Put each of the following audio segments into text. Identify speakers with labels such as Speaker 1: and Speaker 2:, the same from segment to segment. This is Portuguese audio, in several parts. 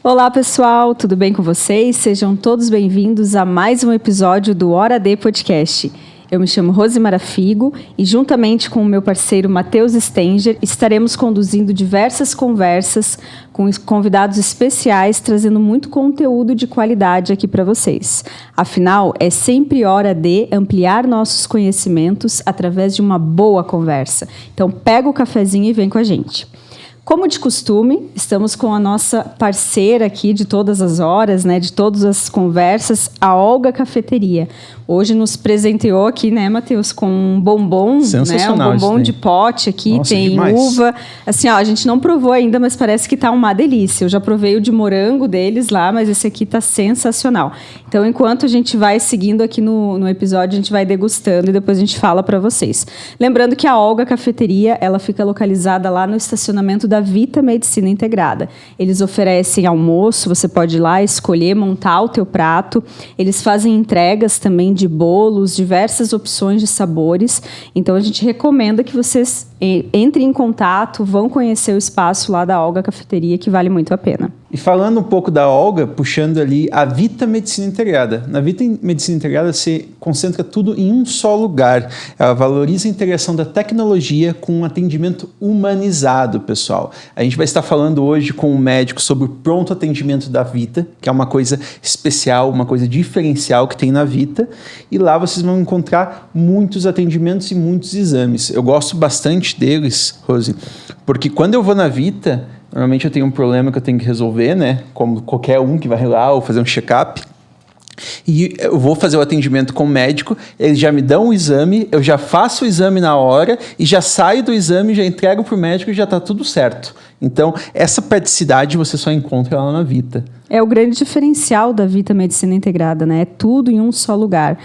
Speaker 1: Olá pessoal, tudo bem com vocês? Sejam todos bem-vindos a mais um episódio do Hora D Podcast. Eu me chamo Rosimara Figo e juntamente com o meu parceiro Matheus Stenger estaremos conduzindo diversas conversas com convidados especiais, trazendo muito conteúdo de qualidade aqui para vocês. Afinal, é sempre hora de ampliar nossos conhecimentos através de uma boa conversa. Então pega o cafezinho e vem com a gente. Como de costume, estamos com a nossa parceira aqui de todas as horas, né, de todas as conversas, a Olga Cafeteria. Hoje nos presenteou aqui, né, Matheus, com um bombom, né, um bombom de pote aqui, nossa, tem demais. Uva. Assim, ó, a gente não provou ainda, mas parece que tá uma delícia. Eu já provei o de morango deles lá, mas esse aqui tá sensacional. Então, enquanto a gente vai seguindo aqui no episódio, a gente vai degustando e depois a gente fala para vocês. Lembrando que a Olga Cafeteria, ela fica localizada lá no estacionamento da Vita Medicina Integrada. Eles oferecem almoço, você pode ir lá escolher, montar o teu prato. Eles fazem entregas também de bolos, diversas opções de sabores. Então, a gente recomenda que vocês entrem em contato, vão conhecer o espaço lá da Olga Cafeteria, que vale muito a pena.
Speaker 2: E falando um pouco da Olga, puxando ali a Vita Medicina Integrada. Na Vita Medicina Integrada se concentra tudo em um só lugar. Ela valoriza a integração da tecnologia com um atendimento humanizado, pessoal. A gente vai estar falando hoje com um médico sobre o pronto atendimento da Vita, que é uma coisa especial, uma coisa diferencial que tem na Vita. E lá vocês vão encontrar muitos atendimentos e muitos exames. Eu gosto bastante deles, Rose, porque quando eu vou na Vita, normalmente eu tenho um problema que eu tenho que resolver, né? Como qualquer um que vai lá ou fazer um check-up. E eu vou fazer o atendimento com o médico, eles já me dão o exame, eu já faço o exame na hora e já saio do exame, já entrego para o médico e já está tudo certo. Então, essa praticidade você só encontra lá na Vita.
Speaker 1: É o grande diferencial da Vita Medicina Integrada, né? É tudo em um só lugar.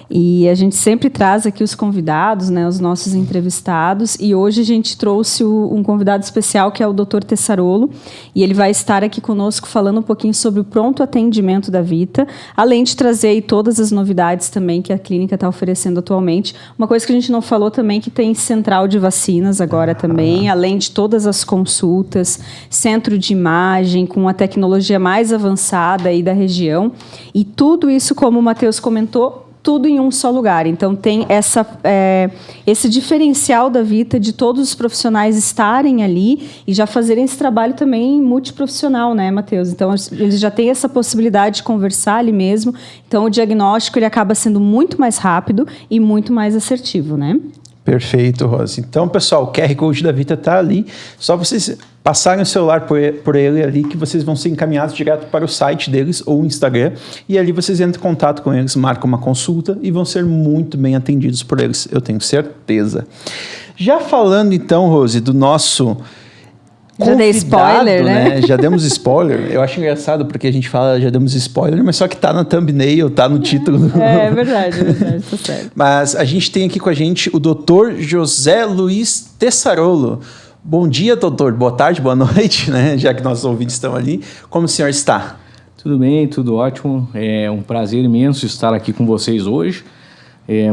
Speaker 1: E a gente sempre traz aqui os convidados, né, os nossos entrevistados, e hoje a gente trouxe um convidado especial que é o Dr. Tessarolo, e ele vai estar aqui conosco falando um pouquinho sobre o pronto atendimento da Vita, além de trazer aí todas as novidades também que a clínica está oferecendo atualmente. Uma coisa que a gente não falou também, que tem central de vacinas agora também, além de todas as consultas, centro de imagem, com a tecnologia mais avançada aí da região, e tudo isso, como o Matheus comentou, tudo em um só lugar. Então, tem esse diferencial da Vita de todos os profissionais estarem ali e já fazerem esse trabalho também multiprofissional, né, Matheus? Então, eles já têm essa possibilidade de conversar ali mesmo. Então, o diagnóstico ele acaba sendo muito mais rápido e muito mais assertivo, né?
Speaker 2: Perfeito, Rose. Então, pessoal, o QR Code da Vita está ali. Só vocês passarem o celular por ele ali que vocês vão ser encaminhados direto para o site deles ou o Instagram. E ali vocês entram em contato com eles, marcam uma consulta e vão ser muito bem atendidos por eles, eu tenho certeza. Já falando então, Rose, do nosso...
Speaker 1: Já dei spoiler, né?
Speaker 2: Já demos spoiler. Eu acho engraçado porque a gente fala já demos spoiler, mas só que tá na thumbnail, tá no título.
Speaker 1: É verdade, tá certo.
Speaker 2: Mas a gente tem aqui com a gente o Dr. José Luiz Tessarolo. Bom dia, doutor. Boa tarde, boa noite, né? Já que nossos ouvintes estão ali. Como o senhor está?
Speaker 3: Tudo bem, tudo ótimo. É um prazer imenso estar aqui com vocês hoje.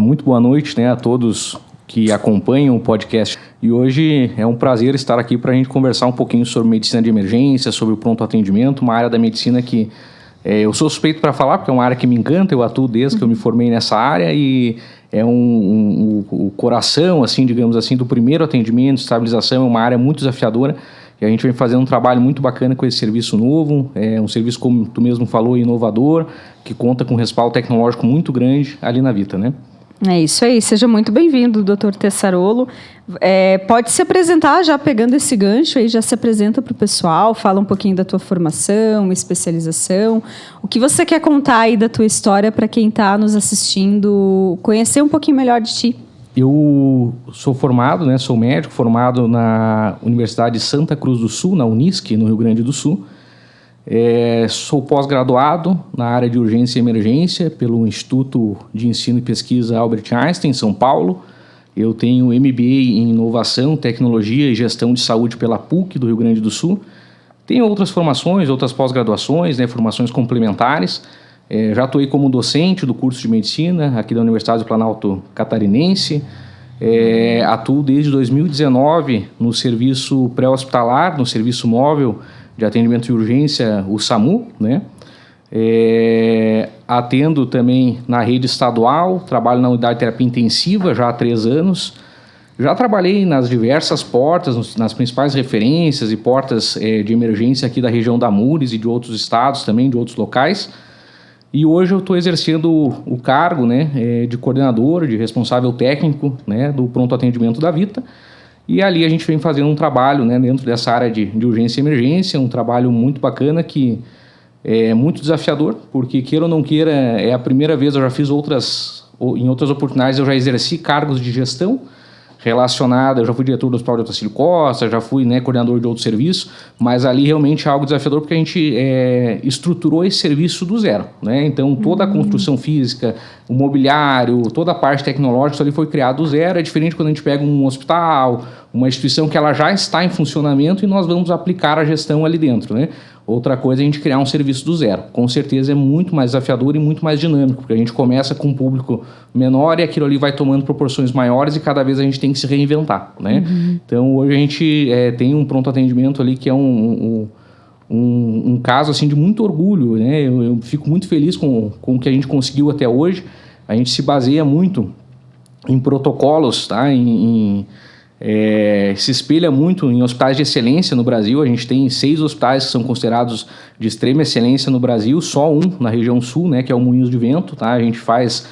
Speaker 3: Muito boa noite, né, a todos que acompanham o podcast. E hoje é um prazer estar aqui para a gente conversar um pouquinho sobre medicina de emergência, sobre o pronto atendimento, uma área da medicina que eu sou suspeito para falar, porque é uma área que me encanta, eu atuo desde que eu me formei nessa área e é o coração, assim, digamos assim, do primeiro atendimento, estabilização, é uma área muito desafiadora e a gente vem fazendo um trabalho muito bacana com esse serviço novo, é um serviço, como tu mesmo falou, inovador, que conta com um respaldo tecnológico muito grande ali na Vita, né?
Speaker 1: É isso aí, seja muito bem-vindo, Dr. Tessarolo. Pode se apresentar, já pegando esse gancho aí, já se apresenta para o pessoal, fala um pouquinho da tua formação, especialização, o que você quer contar aí da tua história para quem está nos assistindo, conhecer um pouquinho melhor de ti.
Speaker 3: Eu sou formado, né, sou médico, formado na Universidade de Santa Cruz do Sul, na Unisc, no Rio Grande do Sul. Sou pós-graduado na área de urgência e emergência pelo Instituto de Ensino e Pesquisa Albert Einstein, em São Paulo. Eu tenho MBA em Inovação, Tecnologia e Gestão de Saúde pela PUC do Rio Grande do Sul. Tenho outras formações, outras pós-graduações, né, formações complementares. Já atuei como docente do curso de Medicina aqui da Universidade do Planalto Catarinense. Atuo desde 2019 no serviço pré-hospitalar, no serviço móvel de atendimento de urgência, o SAMU, né? Atendo também na rede estadual, trabalho na unidade de terapia intensiva já há 3 anos. Já trabalhei nas diversas portas, nas principais referências e portas de emergência aqui da região da Mures e de outros estados também, de outros locais. E hoje eu estou exercendo o cargo, né, de coordenador, de responsável técnico, né, do pronto atendimento da Vita. E ali a gente vem fazendo um trabalho, né, dentro dessa área de urgência e emergência, um trabalho muito bacana que é muito desafiador, porque queira ou não queira, é a primeira vez, eu já fiz em outras oportunidades eu já exerci cargos de gestão relacionada, eu já fui diretor do Hospital de Otacílio Costa, já fui, né, coordenador de outro serviço, mas ali realmente é algo desafiador porque a gente estruturou esse serviço do zero, né? Então toda a construção física, o mobiliário, toda a parte tecnológica, isso ali foi criado do zero. É diferente quando a gente pega um hospital, uma instituição que ela já está em funcionamento e nós vamos aplicar a gestão ali dentro, né? Outra coisa é a gente criar um serviço do zero. Com certeza é muito mais desafiador e muito mais dinâmico, porque a gente começa com um público menor e aquilo ali vai tomando proporções maiores e cada vez a gente tem que se reinventar, né? Então hoje a gente tem um pronto atendimento ali que é um caso assim de muito orgulho, né? Eu fico muito feliz com o que a gente conseguiu até hoje. A gente se baseia muito em protocolos, tá? Se espelha muito em hospitais de excelência no Brasil. A gente tem 6 hospitais que são considerados de extrema excelência no Brasil, só um na região sul, né, que é o Moinhos de Vento, tá? A gente faz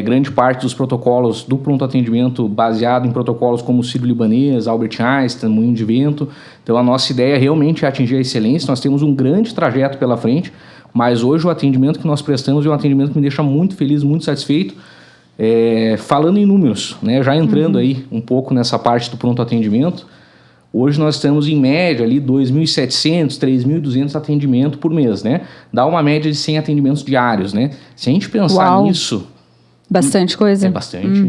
Speaker 3: grande parte dos protocolos do pronto atendimento baseado em protocolos como o Sírio-Libanês, Albert Einstein, Moinhos de Vento. Então a nossa ideia realmente é atingir a excelência. Nós temos um grande trajeto pela frente, mas hoje o atendimento que nós prestamos é um atendimento que me deixa muito feliz, muito satisfeito. Falando em números, né, já entrando aí um pouco nessa parte do pronto atendimento, hoje nós estamos em média ali 2.700, 3.200 atendimentos por mês, né? Dá uma média de 100 atendimentos diários, né? Se a gente pensar nisso...
Speaker 1: Bastante coisa.
Speaker 3: É bastante.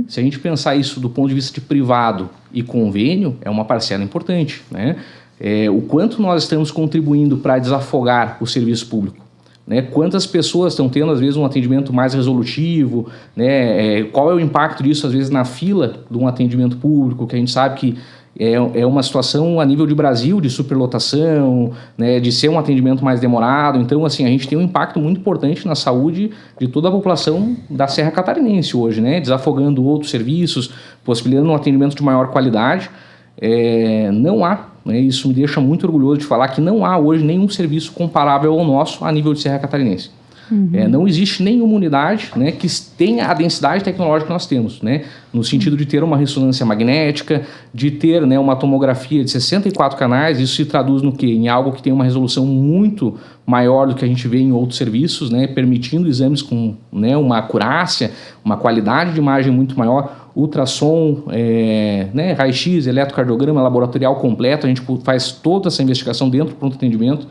Speaker 3: Se a gente pensar isso do ponto de vista de privado e convênio, é uma parcela importante, né? O quanto nós estamos contribuindo para desafogar o serviço público. Né? Quantas pessoas estão tendo, às vezes, um atendimento mais resolutivo, né? Qual é o impacto disso, às vezes, na fila de um atendimento público, que a gente sabe que é uma situação a nível de Brasil, de superlotação, né? De ser um atendimento mais demorado. Então, assim, a gente tem um impacto muito importante na saúde de toda a população da Serra Catarinense hoje, né? Desafogando outros serviços, possibilitando um atendimento de maior qualidade. Não há, né, isso me deixa muito orgulhoso de falar que não há hoje nenhum serviço comparável ao nosso a nível de Serra Catarinense. Não existe nenhuma unidade, né, que tenha a densidade tecnológica que nós temos, né, no sentido de ter uma ressonância magnética, de ter, né, uma tomografia de 64 canais. Isso se traduz no quê? Em algo que tem uma resolução muito maior do que a gente vê em outros serviços, né, permitindo exames com, né, uma acurácia, uma qualidade de imagem muito maior. Ultrassom, né, raio-x, eletrocardiograma laboratorial completo. A gente faz toda essa investigação dentro do pronto atendimento.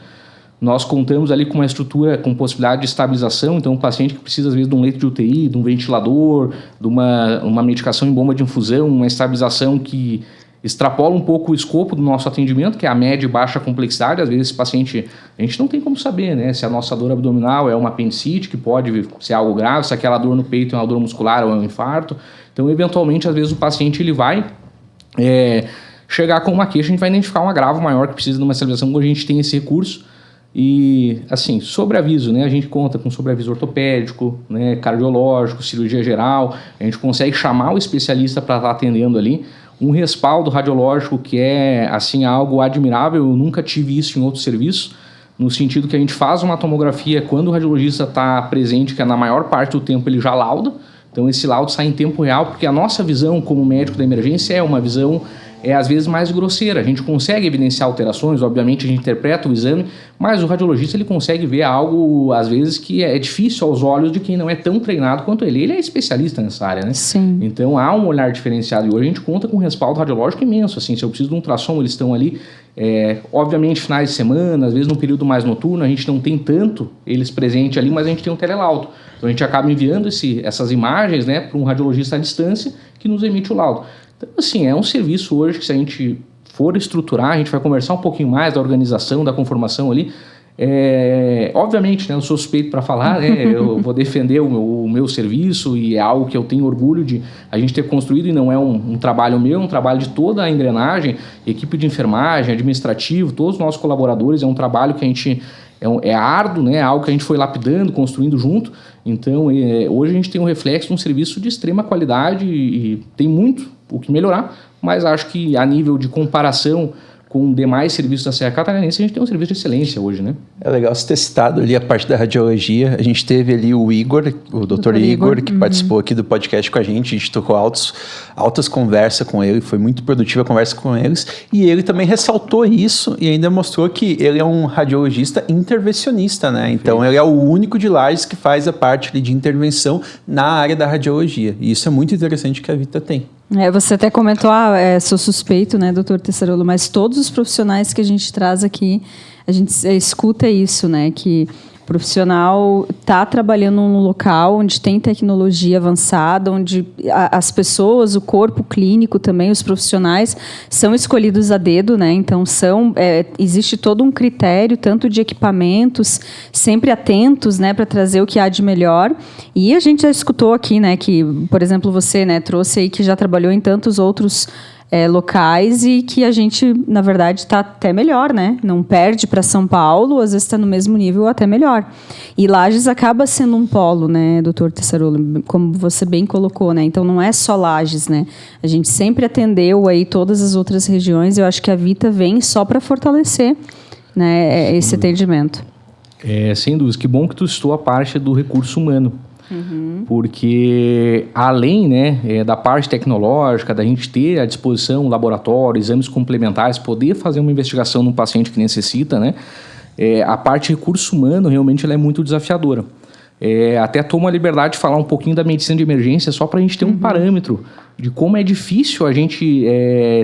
Speaker 3: Nós contamos ali com uma estrutura com possibilidade de estabilização. Então, um paciente que precisa, às vezes, de um leito de UTI, de um ventilador, de uma medicação em bomba de infusão, uma estabilização que extrapola um pouco o escopo do nosso atendimento, que é a média e baixa complexidade. Às vezes, esse paciente, a gente não tem como saber, né, se a nossa dor abdominal é uma apendicite, que pode ser algo grave, se aquela dor no peito é uma dor muscular ou é um infarto. Então, eventualmente, às vezes, o paciente ele vai chegar com uma queixa, a gente vai identificar um agravo maior que precisa de uma estabilização, quando a gente tem esse recurso. E, assim, sobreaviso, né? A gente conta com sobreaviso ortopédico, né, cardiológico, cirurgia geral. A gente consegue chamar o especialista para estar atendendo ali. Um respaldo radiológico que é, assim, algo admirável. Eu nunca tive isso em outro serviço, no sentido que a gente faz uma tomografia quando o radiologista está presente, que é na maior parte do tempo ele já lauda. Então esse laudo sai em tempo real, porque a nossa visão como médico da emergência é uma visão às vezes mais grosseira. A gente consegue evidenciar alterações, obviamente a gente interpreta o exame, mas o radiologista ele consegue ver algo, às vezes, que é difícil aos olhos de quem não é tão treinado quanto ele. Ele é especialista nessa área, né?
Speaker 1: Sim.
Speaker 3: Então há um olhar diferenciado e hoje a gente conta com um respaldo radiológico imenso. Assim, se eu preciso de um ultrassom, eles estão ali. Obviamente, finais de semana, às vezes no período mais noturno, a gente não tem tanto eles presentes ali, mas a gente tem um telelaudo. Então a gente acaba enviando essas imagens, né, para um radiologista à distância que nos emite o laudo. Então, assim, é um serviço hoje que, se a gente for estruturar, a gente vai conversar um pouquinho mais da organização, da conformação ali. Obviamente, né, eu sou suspeito para falar, né, eu vou defender o meu serviço e é algo que eu tenho orgulho de a gente ter construído, e não é um trabalho meu, é um trabalho de toda a engrenagem, equipe de enfermagem, administrativo, todos os nossos colaboradores, é um trabalho que a gente é árduo, né, é algo que a gente foi lapidando, construindo junto. Então, hoje a gente tem um reflexo de um serviço de extrema qualidade e tem muito o que melhorar, mas acho que a nível de comparação com demais serviços da Serra Catarinense, a gente tem um serviço de excelência hoje, né?
Speaker 2: É legal você ter citado ali a parte da radiologia. A gente teve ali o Igor, o Dr. Igor, que participou aqui do podcast com a gente tocou altas conversas com ele, foi muito produtiva a conversa com eles, e ele também ressaltou isso e ainda mostrou que ele é um radiologista intervencionista, né? Então, ele é o único de Lages que faz a parte ali de intervenção na área da radiologia, e isso é muito interessante que a Vita tem.
Speaker 1: Você até comentou, sou suspeito, né, doutor Tessarolo, mas todos os profissionais que a gente traz aqui, a gente escuta isso, né, que o profissional está trabalhando num local onde tem tecnologia avançada, onde as pessoas, o corpo clínico também, os profissionais, são escolhidos a dedo, né? Então, existe todo um critério, tanto de equipamentos, sempre atentos, né, para trazer o que há de melhor. E a gente já escutou aqui, né, que, por exemplo, você, né, trouxe aí que já trabalhou em tantos outros locais e que a gente, na verdade, está até melhor, né? Não perde para São Paulo, às vezes está no mesmo nível ou até melhor. E Lages acaba sendo um polo, né, doutor Tessarolo, como você bem colocou, né? Então, não é só Lages, né? A gente sempre atendeu aí todas as outras regiões e eu acho que a Vita vem só para fortalecer, né, esse atendimento.
Speaker 3: Sem dúvida. Que bom que tu citou a parte do recurso humano. Porque além, né, da parte tecnológica, da gente ter à disposição um laboratório, exames complementares, poder fazer uma investigação num paciente que necessita, né, a parte de recurso humano realmente ela é muito desafiadora. Até tomo a liberdade de falar um pouquinho da medicina de emergência só para a gente ter um parâmetro de como é difícil a gente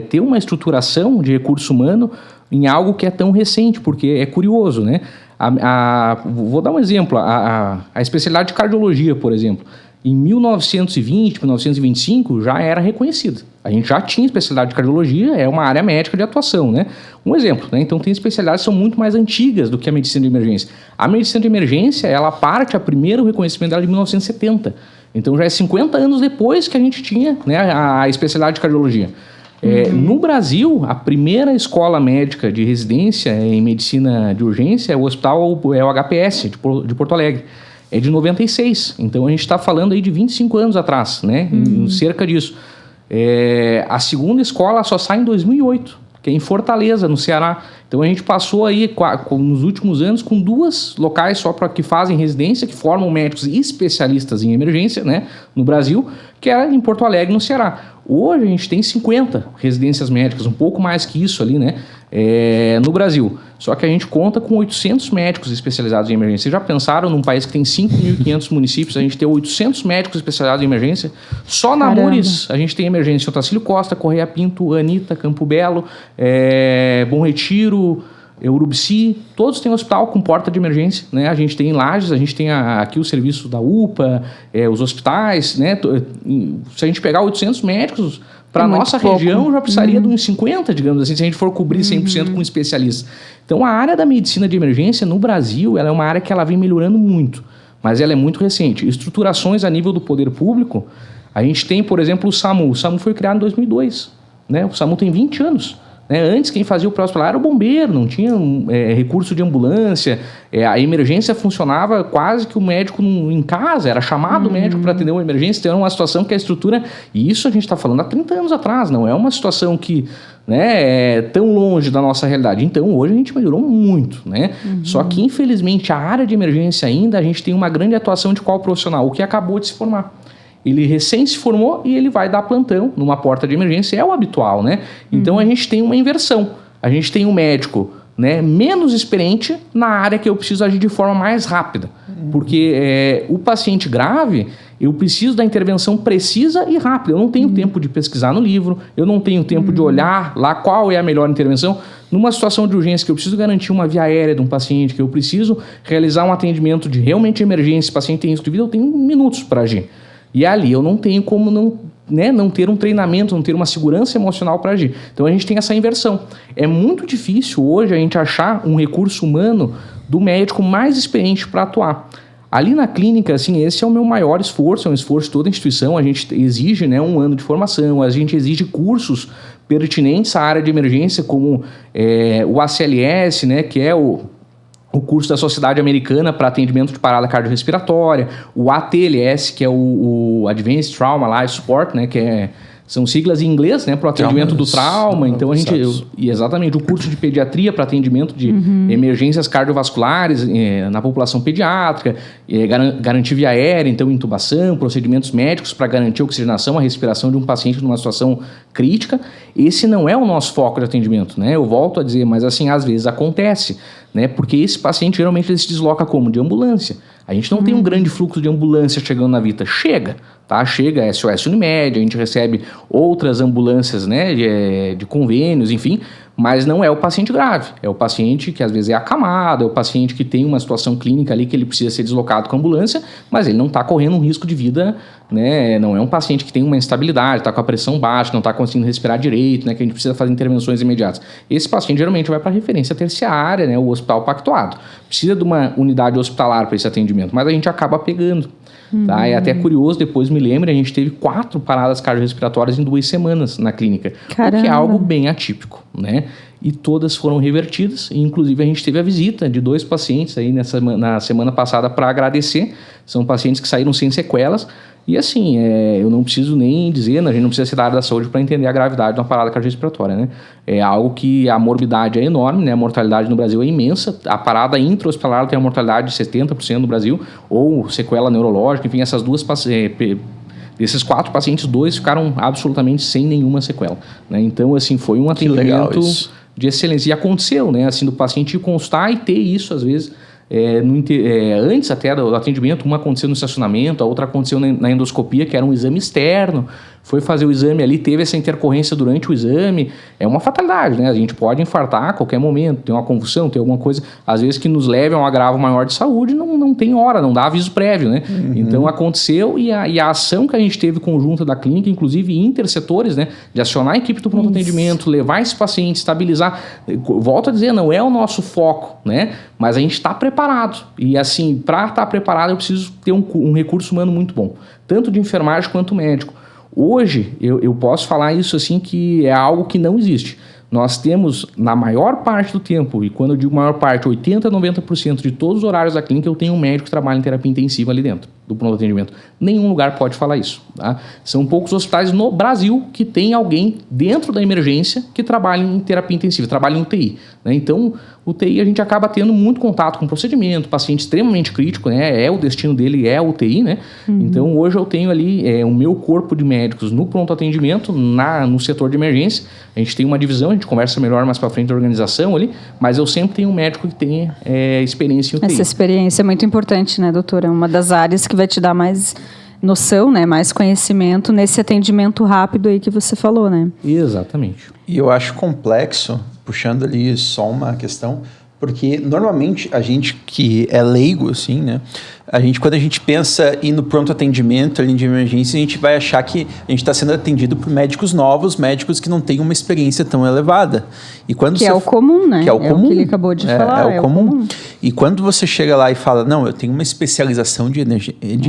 Speaker 3: ter uma estruturação de recurso humano em algo que é tão recente, porque é curioso, né? Vou dar um exemplo, a especialidade de cardiologia, por exemplo, em 1920, 1925 já era reconhecida. A gente já tinha especialidade de cardiologia, é uma área médica de atuação, né? Um exemplo, né? Então tem especialidades que são muito mais antigas do que a medicina de emergência. A medicina de emergência, ela parte, a primeiro reconhecimento dela de 1970. Então já é 50 anos depois que a gente tinha, né, a especialidade de cardiologia. No Brasil, a primeira escola médica de residência em medicina de urgência é o HPS de Porto Alegre. É de 96. Então, a gente está falando aí de 25 anos atrás, né? Cerca disso. A segunda escola só sai em 2008, que é em Fortaleza, no Ceará. Então, a gente passou aí, nos últimos anos, com 2 locais só para que fazem residência, que formam médicos especialistas em emergência, né, no Brasil, que era em Porto Alegre, no Ceará. Hoje a gente tem 50 residências médicas, um pouco mais que isso ali, né, no Brasil. Só que a gente conta com 800 médicos especializados em emergência. Vocês já pensaram num país que tem 5.500 municípios, a gente ter 800 médicos especializados em emergência? Só na Mures a gente tem emergência em Otacílio Costa, Correia Pinto, Anitta, Campo Belo, Bom Retiro, Urubici, todos têm hospital com porta de emergência, né? A gente tem em Lages, a gente tem aqui o serviço da UPA, os hospitais, né? Se a gente pegar 800 médicos, para a nossa região já precisaria de uns 50, digamos assim, se a gente for cobrir 100% com especialistas. Então, a área da medicina de emergência no Brasil, ela é uma área que ela vem melhorando muito, mas ela é muito recente. Estruturações a nível do poder público, a gente tem, por exemplo, o SAMU. O SAMU foi criado em 2002, né? O SAMU tem 20 anos. Antes, quem fazia o próximo lá era o bombeiro, não tinha recurso de ambulância, a emergência funcionava quase que o médico em casa, era chamado o médico para atender uma emergência, então era uma situação que a estrutura, e isso a gente está falando há 30 anos atrás, não é uma situação que, né, é tão longe da nossa realidade. Então, hoje a gente melhorou muito, né? Só que, infelizmente, a área de emergência ainda, a gente tem uma grande atuação de qual profissional? O que acabou de se formar. Ele recém se formou e ele vai dar plantão numa porta de emergência, é o habitual, né? Então, a gente tem uma inversão. A gente tem um médico, né, menos experiente na área que eu preciso agir de forma mais rápida. Porque o paciente grave, eu preciso da intervenção precisa e rápida. Eu não tenho tempo de pesquisar no livro, eu não tenho tempo de olhar lá qual é a melhor intervenção. Numa situação de urgência que eu preciso garantir uma via aérea de um paciente, que eu preciso realizar um atendimento de realmente emergência, esse paciente tem risco de vida, eu tenho minutos para agir. E ali eu não tenho como não ter um treinamento, não ter uma segurança emocional para agir. Então a gente tem essa inversão. É muito difícil hoje a gente achar um recurso humano do médico mais experiente para atuar. Ali na clínica, assim, esse é o meu maior esforço, é um esforço de toda a instituição. A gente exige, né, um ano de formação, a gente exige cursos pertinentes à área de emergência, como o ACLS, né, que é o curso da Sociedade Americana para atendimento de parada cardiorrespiratória, o ATLS, que é o Advanced Trauma Life Support, né, que são siglas em inglês, né, para o atendimento do trauma. Então a gente exatamente o curso de pediatria para atendimento de emergências cardiovasculares na população pediátrica, garantir via aérea, então intubação, procedimentos médicos para garantir a oxigenação, a respiração de um paciente numa situação crítica. Esse não é o nosso foco de atendimento, né? Eu volto a dizer, mas assim às vezes acontece, né? Porque esse paciente geralmente ele se desloca como? De ambulância. A gente não tem um grande fluxo de ambulância chegando na Vita. Chega SOS Unimed, a gente recebe outras ambulâncias, né, de convênios, enfim, mas não é o paciente grave. É o paciente que às vezes é acamado, é o paciente que tem uma situação clínica ali que ele precisa ser deslocado com a ambulância, mas ele não está correndo um risco de vida, né? Não é um paciente que tem uma instabilidade, está com a pressão baixa, não está conseguindo respirar direito, né, que a gente precisa fazer intervenções imediatas. Esse paciente geralmente vai para a referência terciária, né, o hospital pactuado. Precisa de uma unidade hospitalar para esse atendimento, mas a gente acaba pegando. Tá? É até curioso, depois me lembro, a gente teve 4 paradas cardiorrespiratórias em 2 semanas na clínica.
Speaker 1: Caramba.
Speaker 3: O que é algo bem atípico, né? E todas foram revertidas, e inclusive a gente teve a visita de 2 pacientes aí na semana passada para agradecer. São pacientes que saíram sem sequelas. E assim, eu não preciso nem dizer, a gente não precisa ser da área da saúde para entender a gravidade de uma parada cardiorrespiratória, né? É algo que a morbidade é enorme, né? A mortalidade no Brasil é imensa. A parada intra-hospitalar tem uma mortalidade de 70% no Brasil, ou sequela neurológica, enfim, essas duas desses 4 pacientes, 2 ficaram absolutamente sem nenhuma sequela, né? Então, assim, foi um atendimento de excelência. E aconteceu, né? Assim, do paciente ir consultar e ter isso, às vezes... antes até do atendimento, uma aconteceu no estacionamento, a outra aconteceu na endoscopia, que era um exame externo, foi fazer o exame ali, teve essa intercorrência durante o exame, é uma fatalidade, né? A gente pode infartar a qualquer momento, tem uma convulsão, tem alguma coisa, às vezes que nos leve a um agravo maior de saúde, não tem hora, não dá aviso prévio, né? Então aconteceu e a ação que a gente teve conjunta da clínica, inclusive intersetores, né? De acionar a equipe do pronto atendimento, levar esse paciente, estabilizar, volto a dizer, não é o nosso foco, né? Mas a gente está preparado. E assim, para estar preparado, eu preciso ter um recurso humano muito bom, tanto de enfermagem quanto médico. Hoje, eu posso falar isso assim, que é algo que não existe. Nós temos, na maior parte do tempo, e quando eu digo maior parte, 80% a 90% de todos os horários da clínica, eu tenho um médico que trabalha em terapia intensiva ali dentro do pronto atendimento. Nenhum lugar pode falar isso. Tá? São poucos hospitais no Brasil que tem alguém dentro da emergência que trabalha em terapia intensiva, trabalha em UTI. Né? Então, UTI a gente acaba tendo muito contato com o procedimento, paciente extremamente crítico, né? O destino dele é a UTI, né? Então, hoje eu tenho ali o meu corpo de médicos no pronto atendimento, no setor de emergência. A gente tem uma divisão, a gente conversa melhor mais para frente da organização ali, mas eu sempre tenho um médico que tenha experiência em UTI.
Speaker 1: Essa experiência é muito importante, né, doutora? É uma das áreas que vai te dar mais noção, né, mais conhecimento nesse atendimento rápido aí que você falou, né?
Speaker 3: Exatamente.
Speaker 2: E eu acho complexo, puxando ali só uma questão, porque normalmente a gente que é leigo, assim, né? Quando a gente pensa em no pronto atendimento, ali de emergência, a gente vai achar que a gente está sendo atendido por médicos novos, médicos que não têm uma experiência tão elevada. E quando
Speaker 1: é o comum, né?
Speaker 2: Que é o comum.
Speaker 1: O que ele acabou de falar.
Speaker 2: É o comum. E quando você chega lá e fala, não, eu tenho uma especialização de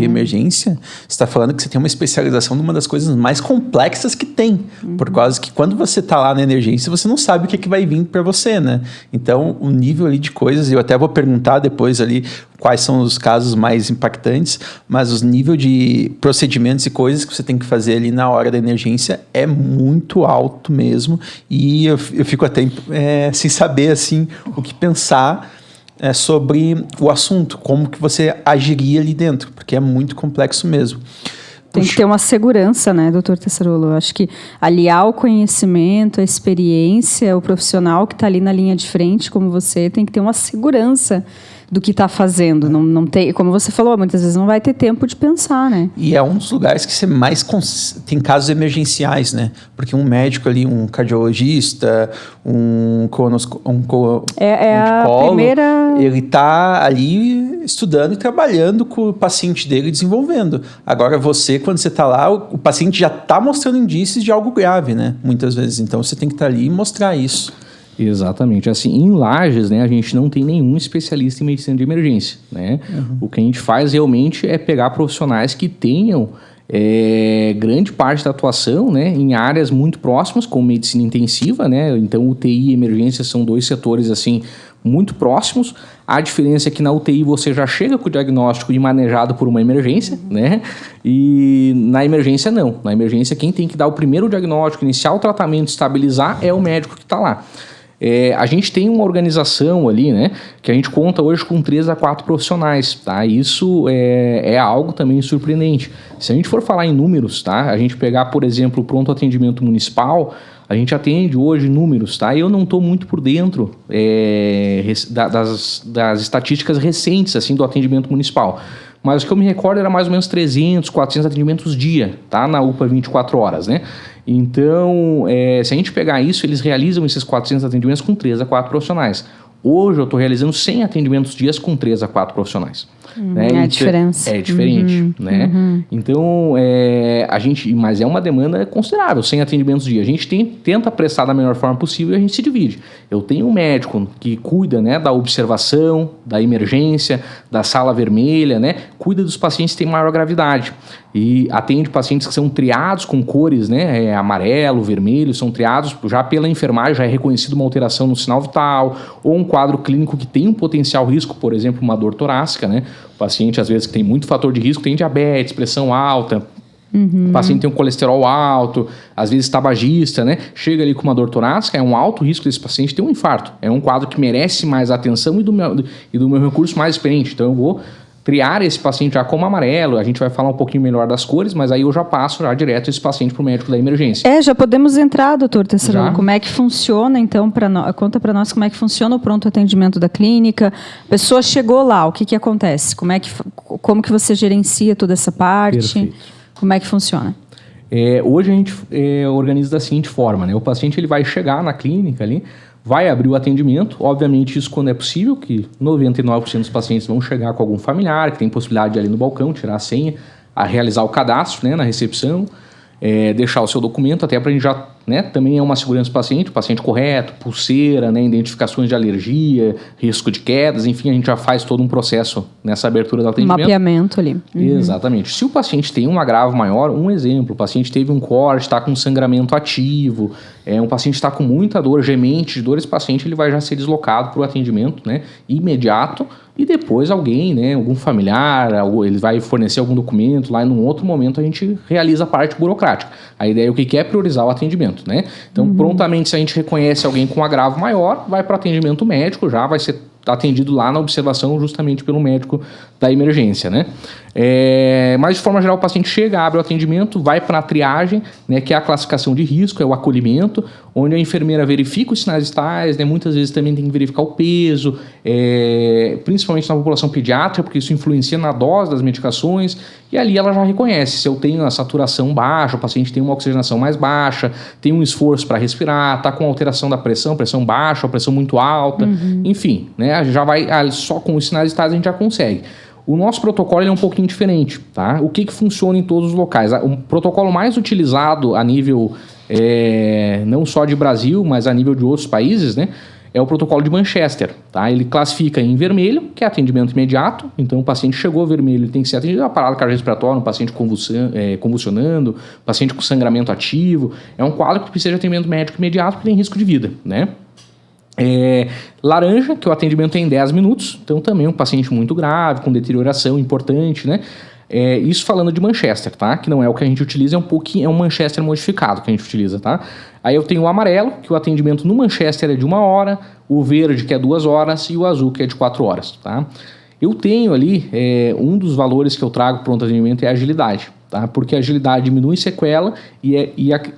Speaker 2: emergência, você está falando que você tem uma especialização numa das coisas mais complexas que tem. Por causa que quando você está lá na emergência, você não sabe o que vai vir para você, né? Então, o nível ali de coisas, eu até vou perguntar depois ali quais são os casos mais impactantes, mas os níveis de procedimentos e coisas que você tem que fazer ali na hora da emergência é muito alto mesmo, e eu fico até sem saber assim, o que pensar sobre o assunto, como que você agiria ali dentro, porque é muito complexo mesmo.
Speaker 1: Tem que ter uma segurança, né, doutor Tessarolo? Eu acho que aliar o conhecimento, a experiência, o profissional que está ali na linha de frente, como você, tem que ter uma segurança do que está fazendo. Não tem, como você falou, muitas vezes não vai ter tempo de pensar, né?
Speaker 2: E é um dos lugares que você mais tem casos emergenciais, né? Porque um médico ali, um cardiologista, um
Speaker 1: a primeira...
Speaker 2: ele está ali estudando e trabalhando com o paciente dele, desenvolvendo. Agora você, quando você está lá, o paciente já está mostrando indícios de algo grave, né? Muitas vezes. Então você tem que estar ali e mostrar isso.
Speaker 3: Exatamente. Assim, em Lages, né, a gente não tem nenhum especialista em medicina de emergência, né? O que a gente faz realmente é pegar profissionais que tenham grande parte da atuação, né, em áreas muito próximas, como medicina intensiva, né? Então, UTI e emergência são 2 setores assim muito próximos. A diferença é que na UTI você já chega com o diagnóstico e manejado por uma emergência, né? E na emergência não. Na emergência quem tem que dar o primeiro diagnóstico, iniciar o tratamento, estabilizar é o médico que está lá. A gente tem uma organização ali, né, que a gente conta hoje com 3 a 4 profissionais, tá? Isso é algo também surpreendente. Se a gente for falar em números, tá? A gente pegar, por exemplo, o pronto atendimento municipal, a gente atende hoje números, tá? Eu não estou muito por dentro das estatísticas recentes, assim, do atendimento municipal. Mas o que eu me recordo era mais ou menos 300, 400 atendimentos dia, tá? Na UPA 24 horas, né? Então, se a gente pegar isso, eles realizam esses 400 atendimentos com 3 a 4 profissionais. Hoje eu estou realizando 100 atendimentos dias com 3 a 4 profissionais. Né?
Speaker 1: É a diferença.
Speaker 3: É diferente, né? Então, mas é uma demanda considerável, 100 atendimentos dia. A gente tenta prestar da melhor forma possível e a gente se divide. Eu tenho um médico que cuida, né, da observação, da emergência, da sala vermelha, né? Cuida dos pacientes que têm maior gravidade. E atende pacientes que são triados com cores, né? Amarelo, vermelho, são triados já pela enfermagem, já é reconhecido uma alteração no sinal vital, ou um quadro clínico que tem um potencial risco, por exemplo, uma dor torácica, né? O paciente, às vezes, que tem muito fator de risco, tem diabetes, pressão alta, o paciente tem um colesterol alto, às vezes tabagista, né? Chega ali com uma dor torácica, é um alto risco desse paciente ter um infarto. É um quadro que merece mais atenção e do meu recurso mais experiente. Então, eu vou triar esse paciente já como amarelo, a gente vai falar um pouquinho melhor das cores, mas aí eu já passo já direto esse paciente para o médico da emergência.
Speaker 1: Já podemos entrar, doutor Tessalino, como é que funciona, então, conta para nós como é que funciona o pronto atendimento da clínica, a pessoa chegou lá, o que acontece? Como que você gerencia toda essa parte?
Speaker 3: Perfeito.
Speaker 1: Como é que funciona?
Speaker 3: Hoje a gente organiza da seguinte forma, né? O paciente ele vai chegar na clínica ali, vai abrir o atendimento, obviamente isso quando é possível, que 99% dos pacientes vão chegar com algum familiar, que tem possibilidade de ir ali no balcão, tirar a senha, a realizar o cadastro, né, na recepção, deixar o seu documento, até para a gente já, né, também é uma segurança do paciente, o paciente correto, pulseira, né, identificações de alergia, risco de quedas, enfim, a gente já faz todo um processo nessa abertura do atendimento.
Speaker 1: Mapeamento ali.
Speaker 3: Exatamente. Se o paciente tem um agravo maior, um exemplo, o paciente teve um corte, está com sangramento ativo, um paciente está com muita dor, gemente de dor, esse paciente ele vai já ser deslocado para o atendimento, né, imediato, e depois alguém, né, algum familiar, ele vai fornecer algum documento, lá em um outro momento a gente realiza a parte burocrática. A ideia é o que é priorizar o atendimento, né? Então, prontamente, se a gente reconhece alguém com um agravo maior, vai para o atendimento médico, já vai ser atendido lá na observação justamente pelo médico da emergência, né? Mas de forma geral o paciente chega, abre o atendimento, vai para a triagem, né, que é a classificação de risco, é o acolhimento, onde a enfermeira verifica os sinais vitais, né, muitas vezes também tem que verificar o peso, principalmente na população pediátrica, porque isso influencia na dose das medicações, e ali ela já reconhece se eu tenho a saturação baixa, o paciente tem uma oxigenação mais baixa, tem um esforço para respirar, está com alteração da pressão baixa, pressão muito alta, enfim, né, já vai só com os sinais vitais a gente já consegue. O nosso protocolo é um pouquinho diferente, tá? O que funciona em todos os locais? O protocolo mais utilizado a nível não só de Brasil, mas a nível de outros países, né? É o protocolo de Manchester, tá? Ele classifica em vermelho, que é atendimento imediato. Então, o paciente chegou vermelho, ele tem que ser atendido a parada cardiorrespiratória, um paciente convulsionando, paciente com sangramento ativo. É um quadro que precisa de atendimento médico imediato, porque tem risco de vida, né? Laranja, que o atendimento é em 10 minutos, então também um paciente muito grave, com deterioração importante, né? Isso falando de Manchester, tá? Que não é o que a gente utiliza, é um Manchester modificado que a gente utiliza, tá? Aí eu tenho o amarelo, que o atendimento no Manchester é de 1 hora, o verde, que é 2 horas, e o azul, que é de 4 horas, tá? Eu tenho ali, um dos valores que eu trago para o pronto atendimento é a agilidade, tá? Porque a agilidade diminui sequela e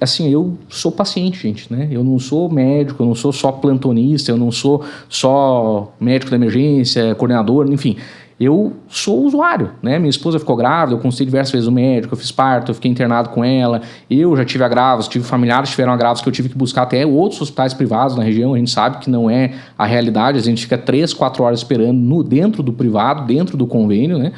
Speaker 3: assim, eu sou paciente, gente, né? Eu não sou médico, eu não sou só plantonista, eu não sou só médico da emergência, coordenador, enfim. Eu sou usuário, né? Minha esposa ficou grávida, eu consultei diversas vezes o médico, eu fiz parto, eu fiquei internado com ela, eu já tive agravos, tive familiares que tiveram agravos que eu tive que buscar até outros hospitais privados na região, a gente sabe que não é a realidade, a gente fica 3, 4 horas esperando dentro do privado, dentro do convênio, né?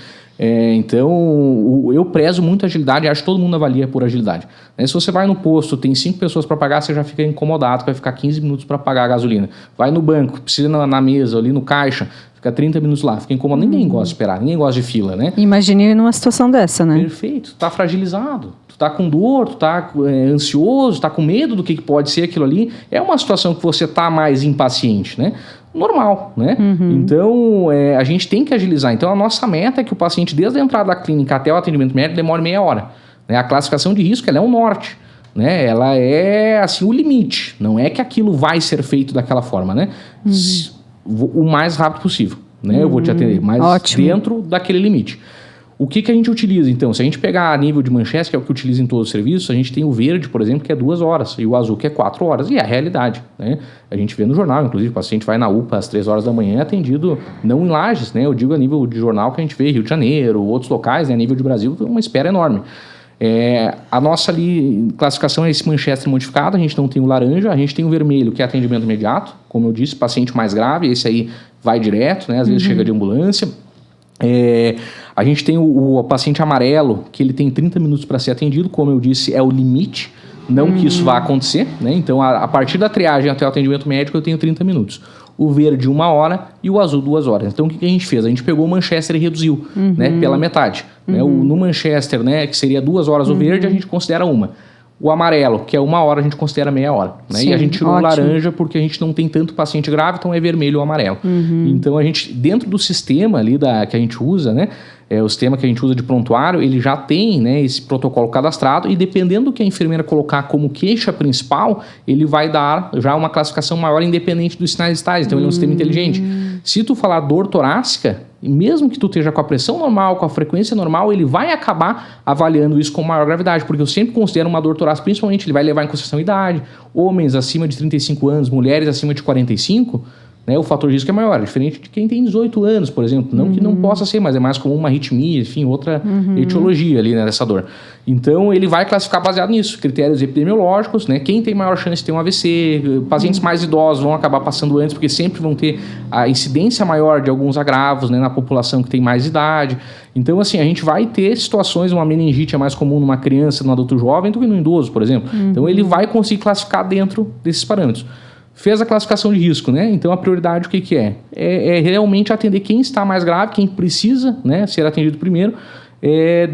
Speaker 3: Então, eu prezo muito a agilidade, acho que todo mundo avalia por agilidade. Se você vai no posto, tem 5 pessoas para pagar, você já fica incomodado, vai ficar 15 minutos para pagar a gasolina. Vai no banco, precisa na mesa, ali no caixa, fica 30 minutos lá, fica incomodado. Ninguém gosta de esperar, ninguém gosta de fila, né?
Speaker 1: Imagine numa situação dessa, né?
Speaker 3: Perfeito, tu tá fragilizado, tu tá com dor, tu tá ansioso, tá com medo do que pode ser aquilo ali. É uma situação que você tá mais impaciente, né? Normal, né? Então, a gente tem que agilizar. Então, a nossa meta é que o paciente, desde a entrada da clínica até o atendimento médico, demore meia hora. Né? A classificação de risco, ela é um norte. Né? Ela é, assim, o limite. Não é que aquilo vai ser feito daquela forma, né? O mais rápido possível, né? Eu vou te atender, mas dentro daquele limite. O que a gente utiliza, então? Se a gente pegar a nível de Manchester, que é o que utiliza em todos os serviços, a gente tem o verde, por exemplo, que é 2 horas, e o azul, que é 4 horas, e é a realidade, né? A gente vê no jornal, inclusive, o paciente vai na UPA às 3 horas da manhã, é atendido não em Lages, né? Eu digo a nível de jornal que a gente vê, Rio de Janeiro, outros locais, né? A nível de Brasil, uma espera enorme. A nossa classificação é esse Manchester modificado, a gente não tem o laranja, a gente tem o vermelho, que é atendimento imediato, como eu disse, paciente mais grave, esse aí vai direto, né? Às vezes chega de ambulância. A gente tem o paciente amarelo, que ele tem 30 minutos para ser atendido, como eu disse, é o limite, não que isso vá acontecer, né? Então, a partir da triagem até o atendimento médico, eu tenho 30 minutos. O verde, 1 hora, e o azul, 2 horas. Então, o que a gente fez? A gente pegou o Manchester e reduziu, né, pela metade. Né? No Manchester, né, que seria 2 horas o verde, a gente considera 1. O amarelo, que é 1 hora, a gente considera meia hora. Né? Sim, e a gente tirou o laranja porque a gente não tem tanto paciente grave, então é vermelho ou amarelo. Então, a gente, dentro do sistema ali que a gente usa, né, o sistema que a gente usa de prontuário, ele já tem, né, esse protocolo cadastrado e dependendo do que a enfermeira colocar como queixa principal, ele vai dar já uma classificação maior independente dos sinais vitais. Então, ele é um sistema inteligente. Se tu falar dor torácica, mesmo que tu esteja com a pressão normal, com a frequência normal, ele vai acabar avaliando isso com maior gravidade, porque eu sempre considero uma dor torácica, principalmente, ele vai levar em consideração a idade, homens acima de 35 anos, mulheres acima de 45, né, o fator de risco é maior, é diferente de quem tem 18 anos, por exemplo. Não que não possa ser, mas é mais comum uma arritmia, enfim, outra etiologia ali, né, dessa dor. Então, ele vai classificar baseado nisso, critérios epidemiológicos, né, quem tem maior chance de ter um AVC, pacientes mais idosos vão acabar passando antes, porque sempre vão ter a incidência maior de alguns agravos, né, na população que tem mais idade. Então, assim, a gente vai ter situações, uma meningite é mais comum numa criança, num adulto jovem, do que no idoso, por exemplo. Então, ele vai conseguir classificar dentro desses parâmetros. Fez a classificação de risco, né? Então, a prioridade o que é? É realmente atender quem está mais grave, quem precisa, né, ser atendido primeiro,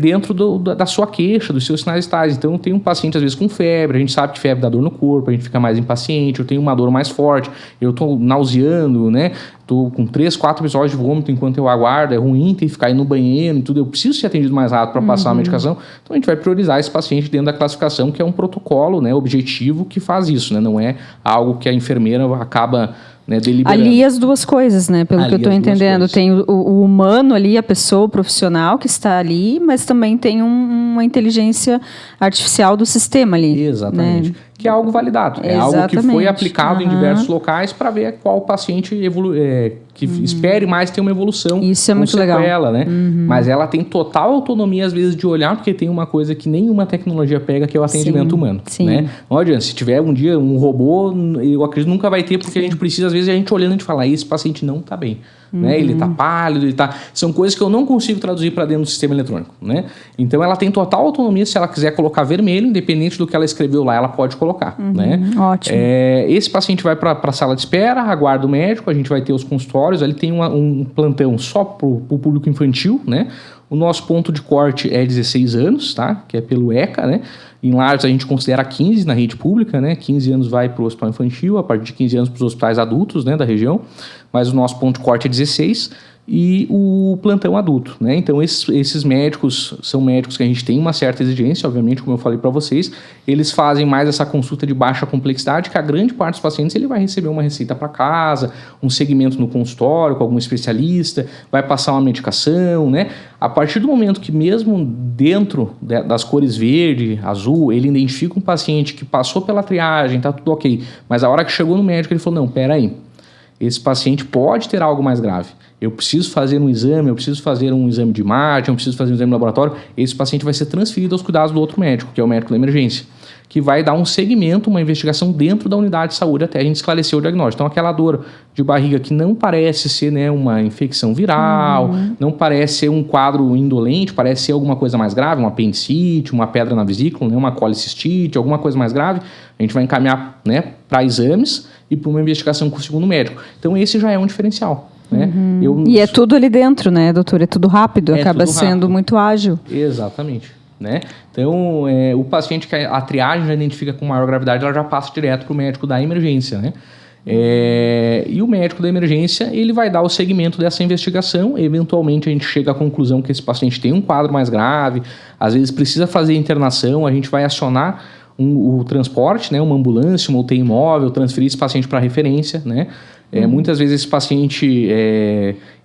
Speaker 3: dentro da sua queixa, dos seus sinais vitais. Então, tem um paciente, às vezes, com febre, a gente sabe que febre dá dor no corpo, a gente fica mais impaciente, eu tenho uma dor mais forte, eu estou nauseando, né? Estou com 3, 4 episódios de vômito enquanto eu aguardo, é ruim, tem que ficar indo no banheiro e tudo, eu preciso ser atendido mais rápido para passar a medicação. Então, a gente vai priorizar esse paciente dentro da classificação, que é um protocolo, né, objetivo que faz isso, né? Não é algo que a enfermeira acaba, né, deliberando. Ali
Speaker 1: as duas coisas, né? Pelo que eu estou entendendo. Tem o humano ali, a pessoa, o profissional que está ali, mas também tem uma inteligência artificial do sistema ali.
Speaker 3: Exatamente. Né? Que é algo validado. É algo que foi aplicado em diversos locais para ver qual paciente que espere mais ter uma evolução.
Speaker 1: Isso é muito legal.
Speaker 3: Ela, né? Mas ela tem total autonomia, às vezes, de olhar, porque tem uma coisa que nenhuma tecnologia pega, que é o atendimento humano.
Speaker 1: Sim.
Speaker 3: Né? Não adianta. Se tiver um dia um robô, eu acredito que nunca vai ter, porque a gente precisa, às vezes, a gente olhando, a gente fala, esse paciente não está bem. Né? Ele está pálido, são coisas que eu não consigo traduzir para dentro do sistema eletrônico. Né? Então, ela tem total autonomia. Se ela quiser colocar vermelho, independente do que ela escreveu lá, ela pode colocar. Né?
Speaker 1: Ótimo.
Speaker 3: Esse paciente vai para a sala de espera, aguarda o médico, a gente vai ter os consultórios, ali tem um plantão só para o público infantil, né? O nosso ponto de corte é 16 anos, tá? Que é pelo ECA, né? Em Lages a gente considera 15 na rede pública, né? 15 anos vai para o hospital infantil, a partir de 15 anos para os hospitais adultos, né, da região, mas o nosso ponto de corte é 16. e o plantão adulto, né? Então, esses médicos são médicos que a gente tem uma certa exigência, obviamente, como eu falei para vocês. Eles fazem mais essa consulta de baixa complexidade, que a grande parte dos pacientes ele vai receber uma receita para casa, um segmento no consultório com algum especialista, vai passar uma medicação, né? A partir do momento que mesmo dentro das cores verde, azul, ele identifica um paciente que passou pela triagem, tá tudo ok, mas a hora que chegou no médico ele falou, não, peraí, esse paciente pode ter algo mais grave. Eu preciso fazer um exame, eu preciso fazer um exame de imagem, eu preciso fazer um exame de laboratório. Esse paciente vai ser transferido aos cuidados do outro médico, que é o médico da emergência, que vai dar um segmento, uma investigação dentro da unidade de saúde até a gente esclarecer o diagnóstico. Então, aquela dor de barriga que não parece ser, né, uma infecção viral, não parece ser um quadro indolente, parece ser alguma coisa mais grave, uma apendicite, uma pedra na vesícula, né, uma colicistite, alguma coisa mais grave, a gente vai encaminhar, né, para exames e para uma investigação com o segundo médico. Então, esse já é um diferencial. Né?
Speaker 1: E é tudo ali dentro, né, doutor? É tudo rápido, acaba tudo sendo rápido. Muito ágil.
Speaker 3: Exatamente. Né? Então, o paciente que a triagem já identifica com maior gravidade, ela já passa direto para o médico da emergência. Né? E o médico da emergência, ele vai dar o segmento dessa investigação. Eventualmente, a gente chega à conclusão que esse paciente tem um quadro mais grave, às vezes precisa fazer internação, a gente vai acionar o transporte, né, uma ambulância, uma UTI móvel, transferir esse paciente para referência, né? Muitas vezes esse paciente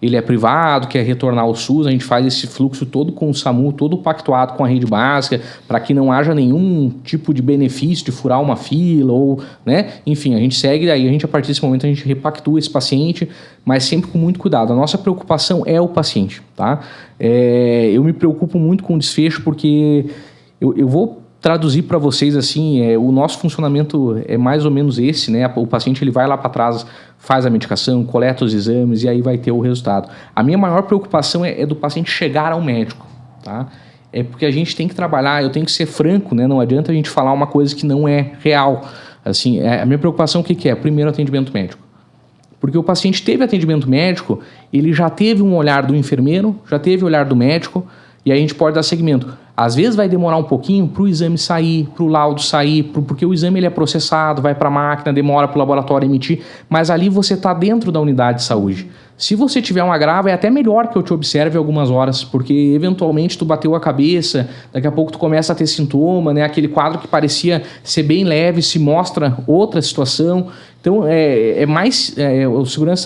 Speaker 3: ele é privado, quer retornar ao SUS, a gente faz esse fluxo todo com o SAMU, todo pactuado com a rede básica, para que não haja nenhum tipo de benefício de furar uma fila, ou, né? Enfim, a gente segue, daí a partir desse momento a gente repactua esse paciente, mas sempre com muito cuidado. A nossa preocupação é o paciente, tá? Eu me preocupo muito com o desfecho, porque eu vou traduzir para vocês assim, o nosso funcionamento é mais ou menos esse, né? O paciente ele vai lá para trás, faz a medicação, coleta os exames e aí vai ter o resultado. A minha maior preocupação é do paciente chegar ao médico, tá? É porque a gente tem que trabalhar, eu tenho que ser franco, né? Não adianta a gente falar uma coisa que não é real. Assim, a minha preocupação o que é? Primeiro, atendimento médico. Porque o paciente teve atendimento médico, ele já teve um olhar do enfermeiro, já teve o olhar do médico, e aí a gente pode dar segmento. Às vezes vai demorar um pouquinho para o exame sair, para o laudo sair, porque o exame ele é processado, vai para a máquina, demora para o laboratório emitir, mas ali você está dentro da unidade de saúde. Se você tiver um agravo, é até melhor que eu te observe algumas horas, porque eventualmente tu bateu a cabeça, daqui a pouco tu começa a ter sintoma, né? Aquele quadro que parecia ser bem leve se mostra outra situação. Então,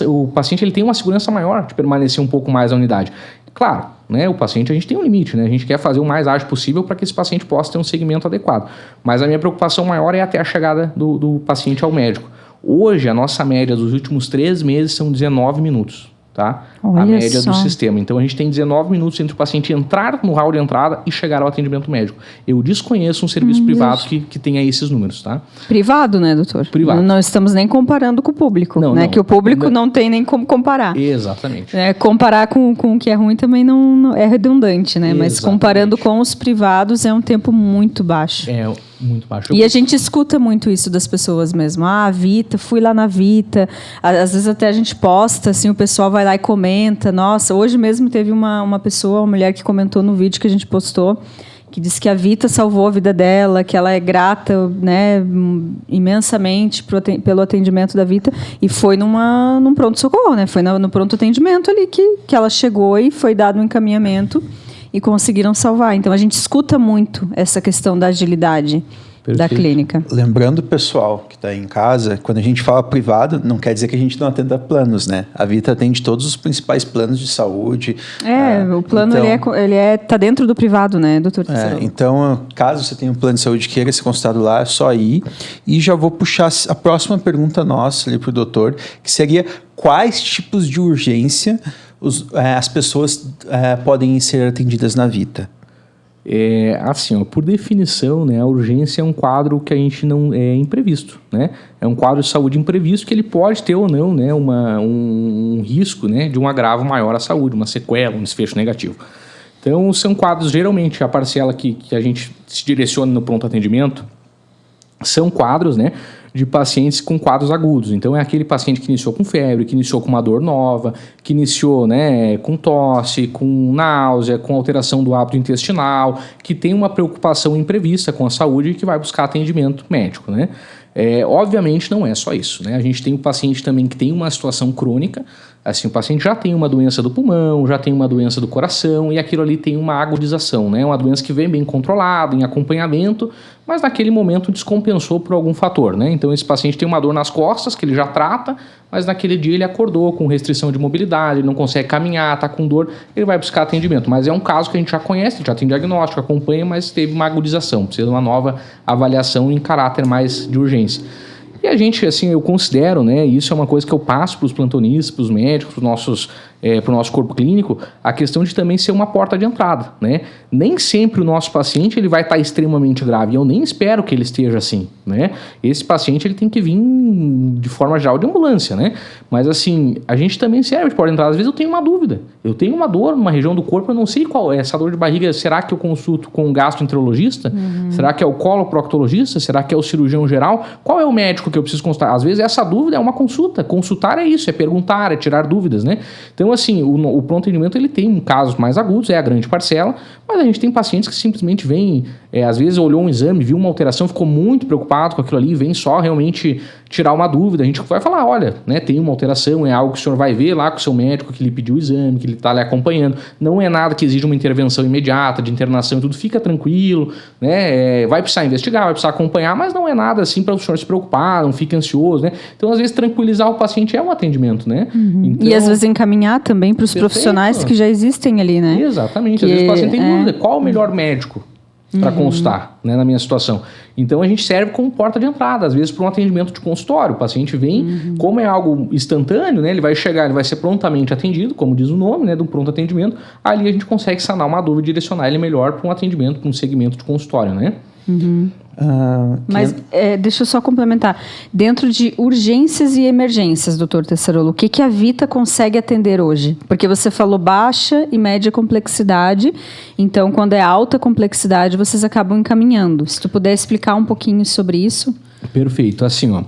Speaker 3: o paciente ele tem uma segurança maior de permanecer um pouco mais na unidade. Claro, né, o paciente a gente tem um limite, né? A gente quer fazer o mais ágil possível para que esse paciente possa ter um segmento adequado. Mas a minha preocupação maior é até a chegada do paciente ao médico. Hoje, a nossa média dos últimos 3 meses são 19 minutos. Tá?
Speaker 1: Olha
Speaker 3: a média
Speaker 1: só.
Speaker 3: do sistema. Então, a gente tem 19 minutos entre o paciente entrar no hall de entrada e chegar ao atendimento médico. Eu desconheço um serviço privado que tenha esses números, tá?
Speaker 1: Privado, né, doutor?
Speaker 3: Privado.
Speaker 1: Não estamos nem comparando com o público,
Speaker 3: não,
Speaker 1: né?
Speaker 3: Não.
Speaker 1: Que o público não tem nem como comparar.
Speaker 3: Exatamente.
Speaker 1: Comparar com o que é ruim também não é redundante, né? Mas comparando com os privados é um tempo muito baixo.
Speaker 3: É muito baixo.
Speaker 1: E a gente escuta muito isso das pessoas mesmo. Ah, Vita, fui lá na Vita. Às vezes até a gente posta, assim, o pessoal vai lá e comenta. Nossa, hoje mesmo teve uma pessoa, uma mulher que comentou no vídeo que a gente postou, que disse que a Vita salvou a vida dela, que ela é grata, né, imensamente pelo atendimento da Vita. E foi num pronto-socorro, né? Foi no pronto atendimento ali que ela chegou e foi dado um encaminhamento e conseguiram salvar. Então, a gente escuta muito essa questão da agilidade da clínica.
Speaker 2: Lembrando, pessoal, que está em casa, quando a gente fala privado, não quer dizer que a gente não atenda planos, né? A Vita atende todos os principais planos de saúde.
Speaker 1: O plano, então, ele tá dentro do privado, né, doutor?
Speaker 2: Então, caso você tenha um plano de saúde e queira ser consultado lá, é só ir. E já vou puxar a próxima pergunta nossa ali para o doutor, que seria: quais tipos de urgência as pessoas podem ser atendidas na Vita?
Speaker 3: Por definição, né, a urgência é um quadro que a gente não é imprevisto, né? É um quadro de saúde imprevisto que ele pode ter ou não, né, um risco, né, de um agravo maior à saúde, uma sequela, um desfecho negativo. Então, são quadros, geralmente, a parcela que a gente se direciona no pronto atendimento, são quadros, né, de pacientes com quadros agudos. Então, é aquele paciente que iniciou com febre, que iniciou com uma dor nova, que iniciou, né, com tosse, com náusea, com alteração do hábito intestinal, que tem uma preocupação imprevista com a saúde e que vai buscar atendimento médico, né? Obviamente não é só isso, né? A gente tem o paciente também que tem uma situação crônica, assim, o paciente já tem uma doença do pulmão, já tem uma doença do coração e aquilo ali tem uma agudização, né? Uma doença que vem bem controlada, em acompanhamento, mas naquele momento descompensou por algum fator, né? Então esse paciente tem uma dor nas costas que ele já trata, mas naquele dia ele acordou com restrição de mobilidade, ele não consegue caminhar, está com dor, ele vai buscar atendimento. Mas é um caso que a gente já conhece, já tem diagnóstico, acompanha, mas teve uma agudização, precisa de uma nova avaliação em caráter mais de urgência. E a gente, assim, eu considero, né, isso é uma coisa que eu passo para os plantonistas, para os médicos, para o nosso corpo clínico, a questão de também ser uma porta de entrada, né? Nem sempre o nosso paciente ele vai estar extremamente grave, e eu nem espero que ele esteja assim, né? Esse paciente ele tem que vir de forma geral de ambulância, né? Mas assim, a gente também serve de porta de entrada. Às vezes eu tenho uma dúvida, eu tenho uma dor numa região do corpo, eu não sei qual é essa dor de barriga, será que eu consulto com um gastroenterologista? Será que é o coloproctologista? Será que é o cirurgião geral? Qual é o médico que eu preciso consultar? Às vezes essa dúvida é uma consulta, consultar é isso, é perguntar, é tirar dúvidas, né? Então assim, o pronto atendimento ele tem casos mais agudos, é a grande parcela, mas a gente tem pacientes que simplesmente vêm, às vezes olhou um exame, viu uma alteração, ficou muito preocupado com aquilo ali, vem só realmente tirar uma dúvida. A gente vai falar, olha, né, tem uma alteração, é algo que o senhor vai ver lá com o seu médico que lhe pediu o exame, que ele está lhe acompanhando. Não é nada que exija uma intervenção imediata, de internação e tudo, fica tranquilo, né? Vai precisar investigar, vai precisar acompanhar, mas não é nada assim para o senhor se preocupar, não fique ansioso, né? Então, às vezes, tranquilizar o paciente é um atendimento, né? Então,
Speaker 1: e às vezes encaminhar também para os profissionais que já existem ali, né?
Speaker 3: Exatamente. Às vezes o paciente tem dúvida, qual o melhor médico para consultar, né, na minha situação. Então a gente serve como porta de entrada, às vezes para um atendimento de consultório. O paciente vem, como é algo instantâneo, né, ele vai chegar, ele vai ser prontamente atendido, como diz o nome, né, do pronto atendimento. Ali a gente consegue sanar uma dúvida e direcionar ele melhor para um atendimento, para um segmento de consultório, né?
Speaker 1: Mas deixa eu só complementar. Dentro de urgências e emergências, doutor Tessarolo, o que a Vita consegue atender hoje? Porque você falou baixa e média complexidade, então quando é alta complexidade vocês acabam encaminhando. Se tu puder explicar um pouquinho sobre isso.
Speaker 3: Perfeito. Assim, ó,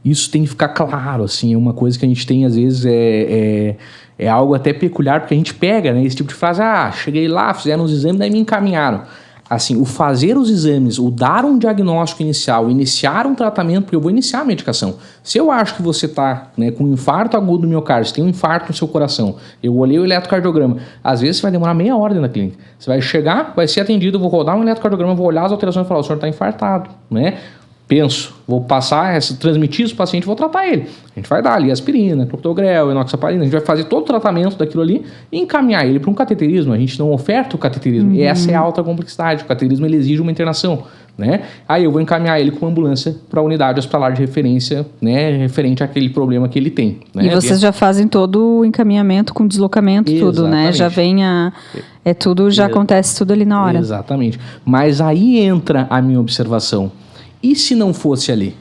Speaker 3: isso tem que ficar claro, assim, é uma coisa que a gente tem às vezes é algo até peculiar, porque a gente pega, né, esse tipo de frase, cheguei lá, fizeram os exames, daí me encaminharam. Assim, o fazer os exames, o dar um diagnóstico inicial, iniciar um tratamento, porque eu vou iniciar a medicação. Se eu acho que você está, né, com um infarto agudo do miocárdio, você tem um infarto no seu coração, eu olhei o eletrocardiograma, às vezes você vai demorar meia hora dentro da clínica. Você vai chegar, vai ser atendido, eu vou rodar um eletrocardiograma, vou olhar as alterações e falar, o senhor está infartado, né? Penso, vou passar, transmitir isso para o paciente, vou tratar ele. A gente vai dar ali aspirina, clopidogrel, enoxaparina, a gente vai fazer todo o tratamento daquilo ali e encaminhar ele para um cateterismo. A gente não oferta o cateterismo, e essa é a alta complexidade. O cateterismo ele exige uma internação, né? Aí eu vou encaminhar ele com uma ambulância para a unidade hospitalar de referência, né, referente àquele problema que ele tem. Né?
Speaker 1: E vocês já fazem todo o encaminhamento com deslocamento, tudo, né? Já vem tudo, já acontece tudo ali na hora.
Speaker 3: Exatamente. Mas aí entra a minha observação. E se não fosse ali?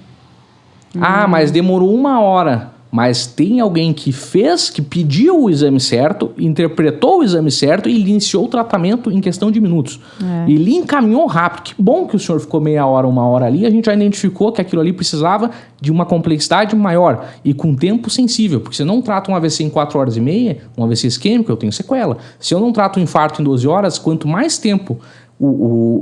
Speaker 3: Mas demorou 1 hora. Mas tem alguém que pediu o exame certo, interpretou o exame certo e iniciou o tratamento em questão de minutos. Ele encaminhou rápido. Que bom que o senhor ficou meia hora, 1 hora ali. A gente já identificou que aquilo ali precisava de uma complexidade maior e com tempo sensível. Porque se eu não trato um AVC em 4 horas e meia, um AVC isquêmico, eu tenho sequela. Se eu não trato um infarto em 12 horas, quanto mais tempo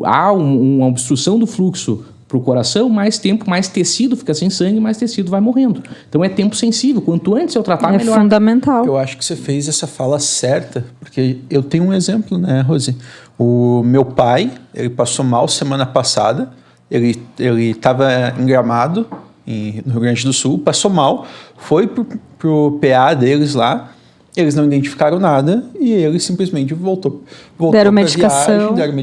Speaker 3: há uma obstrução do fluxo para o coração, mais tempo, mais tecido fica sem sangue, mais tecido vai morrendo. Então é tempo sensível. Quanto antes eu tratar, melhor.
Speaker 1: É fundamental.
Speaker 2: Eu acho que você fez essa fala certa, porque eu tenho um exemplo, né, Rose? O meu pai, ele passou mal semana passada, ele estava em Gramado, no Rio Grande do Sul, passou mal, foi pro PA deles lá, eles não identificaram nada e ele simplesmente voltou
Speaker 1: deram medicação.
Speaker 2: Viagem, deram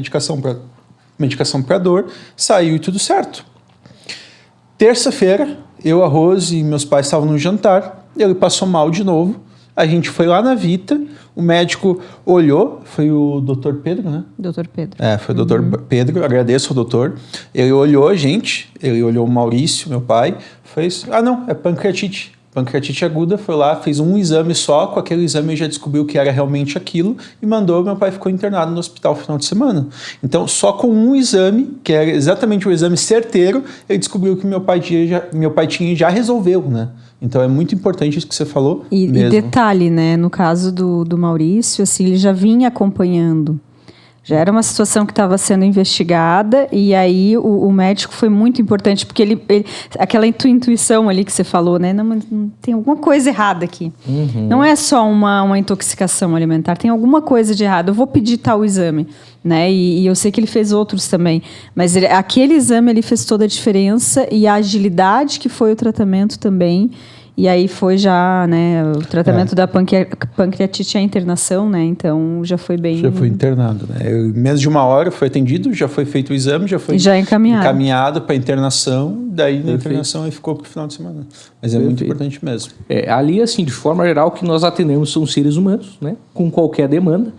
Speaker 2: medicação para dor, saiu e tudo certo. Terça-feira, eu, a Rose e meus pais estavam no jantar, ele passou mal de novo, a gente foi lá na Vita, o médico olhou, foi o doutor Pedro, né?
Speaker 1: Doutor Pedro.
Speaker 2: Foi o doutor Pedro, agradeço ao doutor. Ele olhou a gente, ele olhou o Maurício, meu pai, fez, não, é pancreatite. Pancreatite aguda, foi lá, fez um exame só, com aquele exame já descobriu que era realmente aquilo e mandou, meu pai ficou internado no hospital no final de semana. Então, só com um exame, que era exatamente o exame certeiro, ele descobriu que meu pai tinha e já resolveu, né? Então, é muito importante isso que você falou mesmo.
Speaker 1: E detalhe, né, no caso do Maurício, assim, ele já vinha acompanhando Já era uma situação que estava sendo investigada e aí o médico foi muito importante, porque ele aquela intuição ali que você falou, né? Não, tem alguma coisa errada aqui. Não é só uma intoxicação alimentar, tem alguma coisa de errado. Eu vou pedir tal exame, né? E eu sei que ele fez outros também. Mas aquele exame ele fez toda a diferença e a agilidade que foi o tratamento também. E aí foi já, né, o tratamento da pancreatite, a internação, né, então já foi bem...
Speaker 2: Já foi internado, né, em menos de 1 hora foi atendido, já foi feito o exame, já foi encaminhado para internação, daí na internação ele ficou para o final de semana. Mas é muito importante mesmo.
Speaker 3: Ali, assim, de forma geral, o que nós atendemos são seres humanos, né, com qualquer demanda.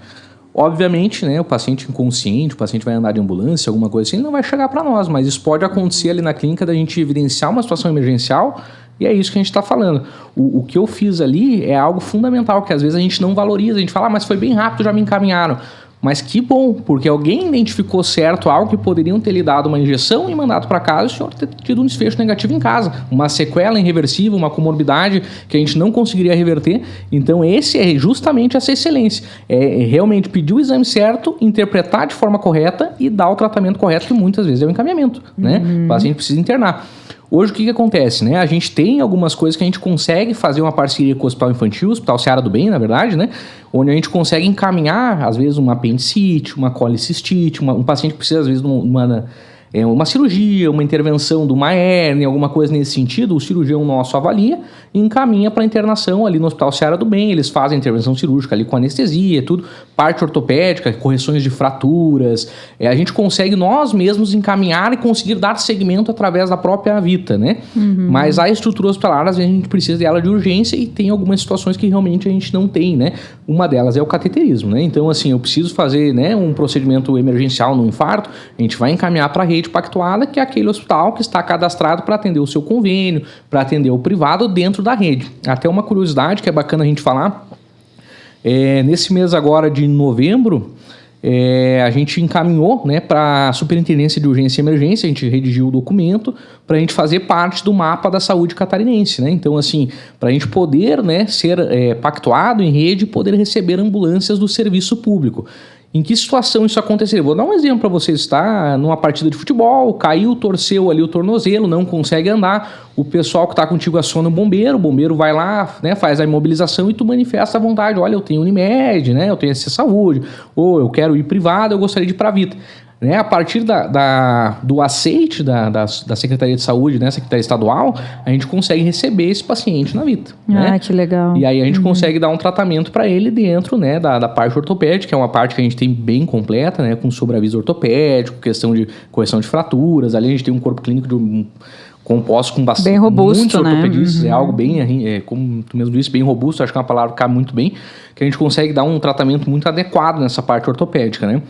Speaker 3: Obviamente, né, o paciente inconsciente, o paciente vai andar de ambulância, alguma coisa assim, ele não vai chegar para nós, mas isso pode acontecer ali na clínica da gente evidenciar uma situação emergencial. E é isso que a gente está falando. O que eu fiz ali é algo fundamental, que às vezes a gente não valoriza. A gente fala, mas foi bem rápido, já me encaminharam. Mas que bom, porque alguém identificou certo algo que poderiam ter lhe dado uma injeção e mandado para casa e o senhor ter tido um desfecho negativo em casa. Uma sequela irreversível, uma comorbidade que a gente não conseguiria reverter. Então esse é justamente essa excelência. É realmente pedir o exame certo, interpretar de forma correta e dar o tratamento correto, que muitas vezes é o encaminhamento, né? O paciente precisa internar. Hoje o que acontece, né? A gente tem algumas coisas que a gente consegue fazer uma parceria com o Hospital Infantil, o Hospital Seara do Bem, na verdade, né? Onde a gente consegue encaminhar, às vezes, uma apendicite, uma colicistite, um paciente que precisa, às vezes, de uma cirurgia, uma intervenção de uma hérnia, alguma coisa nesse sentido, o cirurgião nosso avalia e encaminha para internação ali no Hospital Seara do Bem. Eles fazem a intervenção cirúrgica ali com anestesia, tudo, parte ortopédica, correções de fraturas. A gente consegue nós mesmos encaminhar e conseguir dar segmento através da própria Vita, né? Mas a estrutura hospitalar, às vezes a gente precisa dela de urgência e tem algumas situações que realmente a gente não tem, né? Uma delas é o cateterismo, né? Então, assim, eu preciso fazer, né, um procedimento emergencial no infarto, a gente vai encaminhar para a rede pactuada, que é aquele hospital que está cadastrado para atender o seu convênio, para atender o privado dentro da rede. Até uma curiosidade que é bacana a gente falar, nesse mês agora de novembro, a gente encaminhou, né, para a Superintendência de Urgência e Emergência, a gente redigiu o documento para a gente fazer parte do mapa da saúde catarinense, né? Então, assim, para a gente poder, né, ser pactuado em rede e poder receber ambulâncias do serviço público. Em que situação isso aconteceria? Vou dar um exemplo para vocês, está numa partida de futebol, caiu, torceu ali o tornozelo, não consegue andar, o pessoal que está contigo aciona o bombeiro vai lá, né, faz a imobilização e tu manifesta a vontade, olha, eu tenho Unimed, né, eu tenho essa saúde, ou eu quero ir privado, eu gostaria de ir para a Vita. Né, a partir do aceite da Secretaria de Saúde, né, Secretaria Estadual, a gente consegue receber esse paciente na Vita. Né?
Speaker 1: Que legal.
Speaker 3: E aí a gente consegue dar um tratamento para ele dentro, né, da parte ortopédica, que é uma parte que a gente tem bem completa, né, com sobreaviso ortopédico, questão de correção de fraturas. Ali a gente tem um corpo clínico composto com bastante...
Speaker 1: Bem robusto,
Speaker 3: muitos ortopedistas,
Speaker 1: né?
Speaker 3: É algo bem, como tu mesmo disse, bem robusto, acho que é uma palavra que cabe muito bem, que a gente consegue dar um tratamento muito adequado nessa parte ortopédica, né?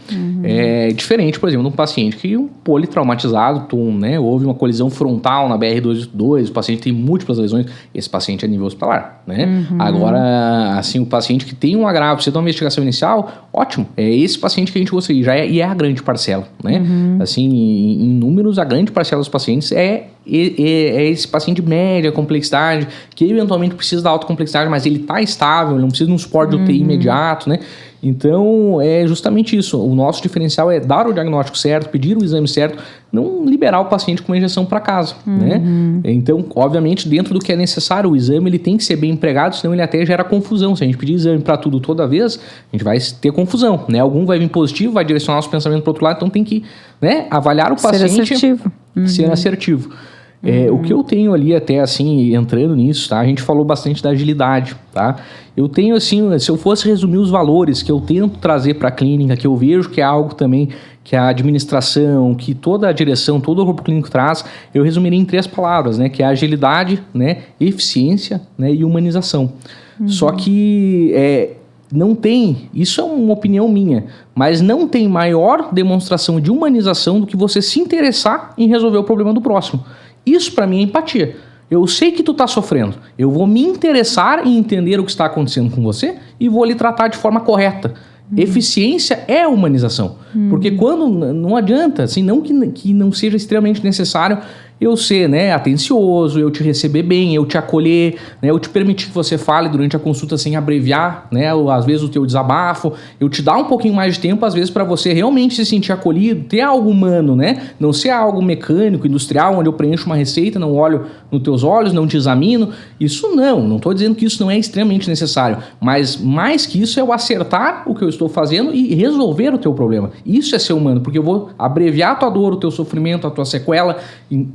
Speaker 3: É diferente, por exemplo, de um paciente que politraumatizado, né, houve uma colisão frontal na BR-282, o paciente tem múltiplas lesões, esse paciente é nível hospitalar, né? Agora, assim, o paciente que tem um agravo, precisa de uma investigação inicial, ótimo, é esse paciente que a gente gostaria, e é a grande parcela, né? Assim, em números, a grande parcela dos pacientes é esse paciente de média complexidade, que eventualmente precisa da alta complexidade, mas ele está estável, ele não precisa de um suporte de UTI imediato, né? Então, é justamente isso. O nosso diferencial é dar o diagnóstico certo, pedir o exame certo, não liberar o paciente com uma injeção para casa, né? Então, obviamente, dentro do que é necessário, o exame ele tem que ser bem empregado, senão ele até gera confusão. Se a gente pedir exame para tudo toda vez, a gente vai ter confusão, né? Algum vai vir positivo, vai direcionar os pensamentos para o outro lado, então tem que, né, avaliar o paciente...
Speaker 1: Ser assertivo.
Speaker 3: Ser assertivo. O que eu tenho ali até, assim, entrando nisso, tá? A gente falou bastante da agilidade, tá? Eu tenho, assim, se eu fosse resumir os valores que eu tento trazer para a clínica, que eu vejo que é algo também que a administração, que toda a direção, todo o corpo clínico traz, eu resumiria em 3 palavras, né? Que é agilidade, né? Eficiência, né? E humanização. Só que... não tem, isso é uma opinião minha, mas não tem maior demonstração de humanização do que você se interessar em resolver o problema do próximo. Isso para mim é empatia. Eu sei que tu tá sofrendo, eu vou me interessar em entender o que está acontecendo com você e vou lhe tratar de forma correta. Eficiência é humanização, porque quando não adianta, assim, não que não seja extremamente necessário eu ser, né, atencioso, eu te receber bem, eu te acolher, né, eu te permitir que você fale durante a consulta sem abreviar, né, às vezes o teu desabafo, eu te dar um pouquinho mais de tempo, às vezes, para você realmente se sentir acolhido, ter algo humano, né, não ser algo mecânico, industrial, onde eu preencho uma receita, não olho nos teus olhos, não te examino. Isso não estou dizendo que isso não é extremamente necessário, mas mais que isso é o acertar o que eu estou fazendo e resolver o teu problema. Isso é ser humano, porque eu vou abreviar a tua dor, o teu sofrimento, a tua sequela.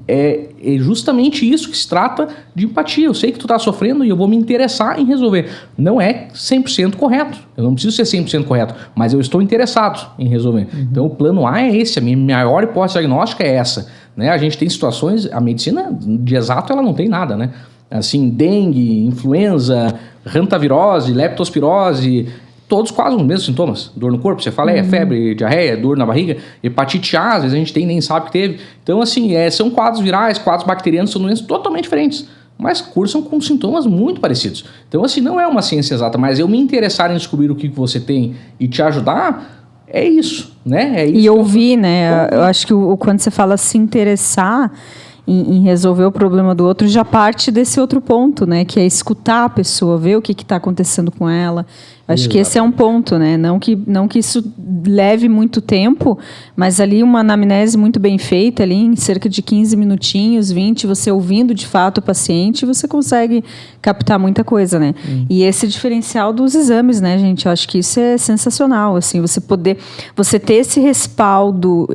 Speaker 3: É justamente isso que se trata de empatia. Eu sei que tu está sofrendo e eu vou me interessar em resolver. Não é 100% correto. Eu não preciso ser 100% correto, mas eu estou interessado em resolver. Então o plano A é esse, a minha maior hipótese diagnóstica é essa. Né? A gente tem situações, a medicina de exato ela não tem nada, né? Assim, dengue, influenza, hantavirose, leptospirose, todos quase os mesmos sintomas. Dor no corpo, cefaleia, febre, diarreia, dor na barriga, hepatite A, às vezes a gente tem nem sabe que teve. Então, assim, são quadros virais, quadros bacterianos, são doenças totalmente diferentes, mas cursam com sintomas muito parecidos. Então, assim, não é uma ciência exata, mas eu me interessar em descobrir o que você tem e te ajudar, é isso, né? É isso
Speaker 1: e ouvir, né? Eu acho que quando você fala se interessar em resolver o problema do outro, já parte desse outro ponto, né? Que é escutar a pessoa, ver o que está acontecendo com ela. Acho que esse é um ponto, né? Não que isso leve muito tempo, mas ali uma anamnese muito bem feita, ali em cerca de 15 minutinhos, 20, você ouvindo de fato o paciente, você consegue captar muita coisa, né? E esse diferencial dos exames, né, gente? Eu acho que isso é sensacional, assim, você ter esse respaldo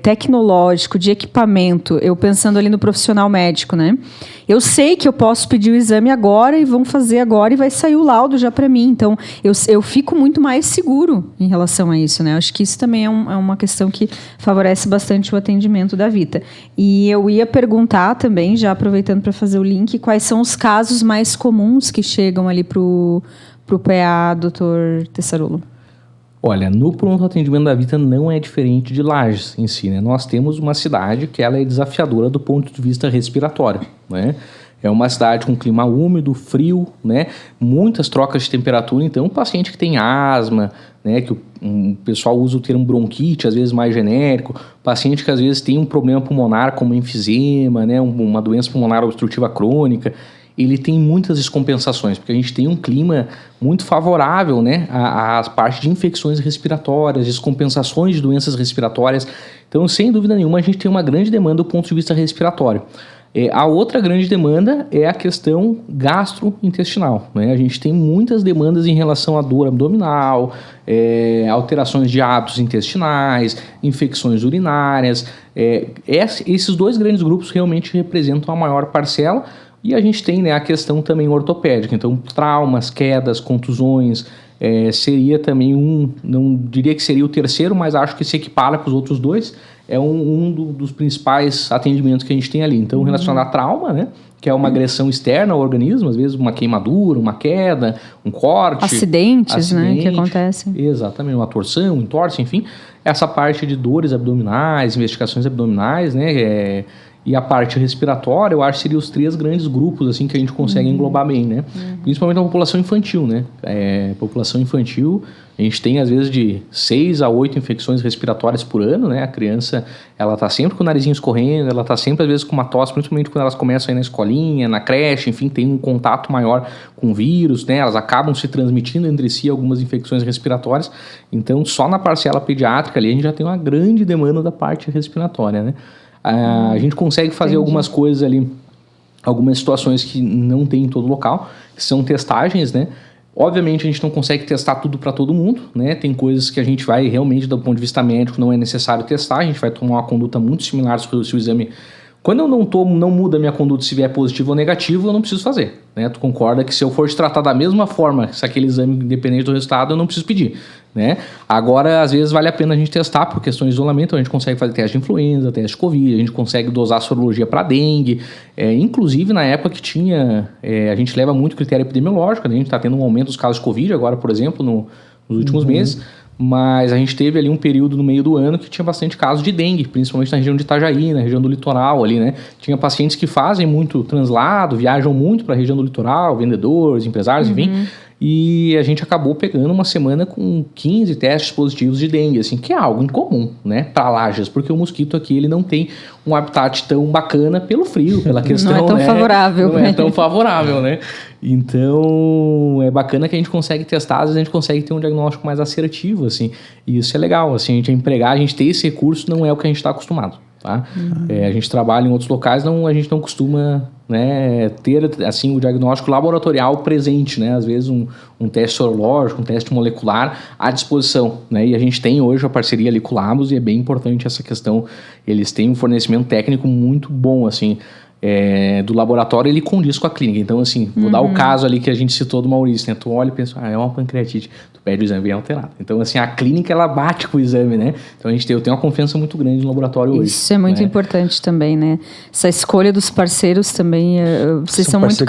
Speaker 1: tecnológico, de equipamento, eu pensando ali no profissional médico, né? Eu sei que eu posso pedir o exame agora e vão fazer agora e vai sair o laudo já para mim. Então, eu fico muito mais seguro em relação a isso, né? Eu acho que isso também é uma questão que favorece bastante o atendimento da Vita. E eu ia perguntar também, já aproveitando para fazer o link, quais são os casos mais comuns que chegam ali pro PA, doutor Tessarulo?
Speaker 3: Olha, no pronto atendimento da Vita não é diferente de Lages em si, né? Nós temos uma cidade que ela é desafiadora do ponto de vista respiratório, né? É uma cidade com clima úmido, frio, né? Muitas trocas de temperatura. Então, um paciente que tem asma, né? Que o pessoal usa o termo bronquite, às vezes mais genérico. Paciente que às vezes tem um problema pulmonar como enfisema, né? Uma doença pulmonar obstrutiva crônica. Ele tem muitas descompensações, porque a gente tem um clima muito favorável, né, às partes de infecções respiratórias, descompensações de doenças respiratórias. Então, sem dúvida nenhuma, a gente tem uma grande demanda do ponto de vista respiratório. A outra grande demanda é a questão gastrointestinal, né? A gente tem muitas demandas em relação à dor abdominal, alterações de hábitos intestinais, infecções urinárias. Esses dois grandes grupos realmente representam a maior parcela. E a gente tem, né, a questão também ortopédica, então traumas, quedas, contusões, seria também não diria que seria o terceiro, mas acho que se equipara com os outros dois, é dos principais atendimentos que a gente tem ali. Então, relacionado a trauma, né, que é uma agressão externa ao organismo, às vezes uma queimadura, uma queda, um corte.
Speaker 1: Acidente, né, que acontecem.
Speaker 3: Exatamente, uma torção, um entorse, enfim. Essa parte de dores abdominais, investigações abdominais, né, e a parte respiratória, eu acho que seriam os 3 grandes grupos assim, que a gente consegue englobar bem, né? Principalmente a população infantil, né? População infantil, a gente tem às vezes de 6 a 8 infecções respiratórias por ano, né? A criança, ela tá sempre com o narizinho escorrendo, ela tá sempre às vezes com uma tosse, principalmente quando elas começam a ir na escolinha, na creche, enfim, tem um contato maior com o vírus, né? Elas acabam se transmitindo entre si algumas infecções respiratórias. Então, só na parcela pediátrica ali, a gente já tem uma grande demanda da parte respiratória, né? A gente consegue fazer algumas coisas ali, algumas situações que não tem em todo local, que são testagens, né? Obviamente a gente não consegue testar tudo para todo mundo, né? Tem coisas que a gente vai realmente, do ponto de vista médico, não é necessário testar, a gente vai tomar uma conduta muito similar se o exame... Quando eu não muda a minha conduta se vier positivo ou negativo, eu não preciso fazer, né? Tu concorda que se eu for te tratar da mesma forma, se aquele exame, independente do resultado, eu não preciso pedir, né? Agora, às vezes, vale a pena a gente testar por questões de isolamento, a gente consegue fazer teste de influenza, teste de Covid, a gente consegue dosar sorologia para dengue, inclusive na época que tinha, a gente leva muito critério epidemiológico, a gente está tendo um aumento dos casos de Covid agora, por exemplo, nos últimos meses, mas a gente teve ali um período no meio do ano que tinha bastante casos de dengue, principalmente na região de Itajaí, na região do litoral ali, né? Tinha pacientes que fazem muito translado, viajam muito para a região do litoral, vendedores, empresários, enfim. e a gente acabou pegando uma semana com 15 testes positivos de dengue, assim, que é algo incomum, né, para Lages, porque o mosquito aqui ele não tem um habitat tão bacana pelo frio, pela questão,
Speaker 1: não é tão favorável.
Speaker 3: Não é tão favorável, né? Então, é bacana que a gente consegue testar, às vezes a gente consegue ter um diagnóstico mais assertivo, assim, e isso é legal, assim, a gente empregar, a gente ter esse recurso não é o que a gente está acostumado, tá? A gente trabalha em outros locais, a gente não costuma, né, ter, assim, o diagnóstico laboratorial presente, né? Às vezes um teste sorológico, um teste molecular à disposição, né? E a gente tem hoje a parceria ali com o Labos e é bem importante essa questão. Eles têm um fornecimento técnico muito bom, assim, do laboratório, ele condiz com a clínica. Então, assim, vou dar o caso ali que a gente citou do Maurício, né? Tu olha e pensa, é uma pancreatite. Tu pede o exame bem alterado. Então, assim, a clínica, ela bate com o exame, né? Então, eu tenho uma confiança muito grande no laboratório hoje.
Speaker 1: Isso é muito importante também, né? Essa escolha dos parceiros também, vocês são muito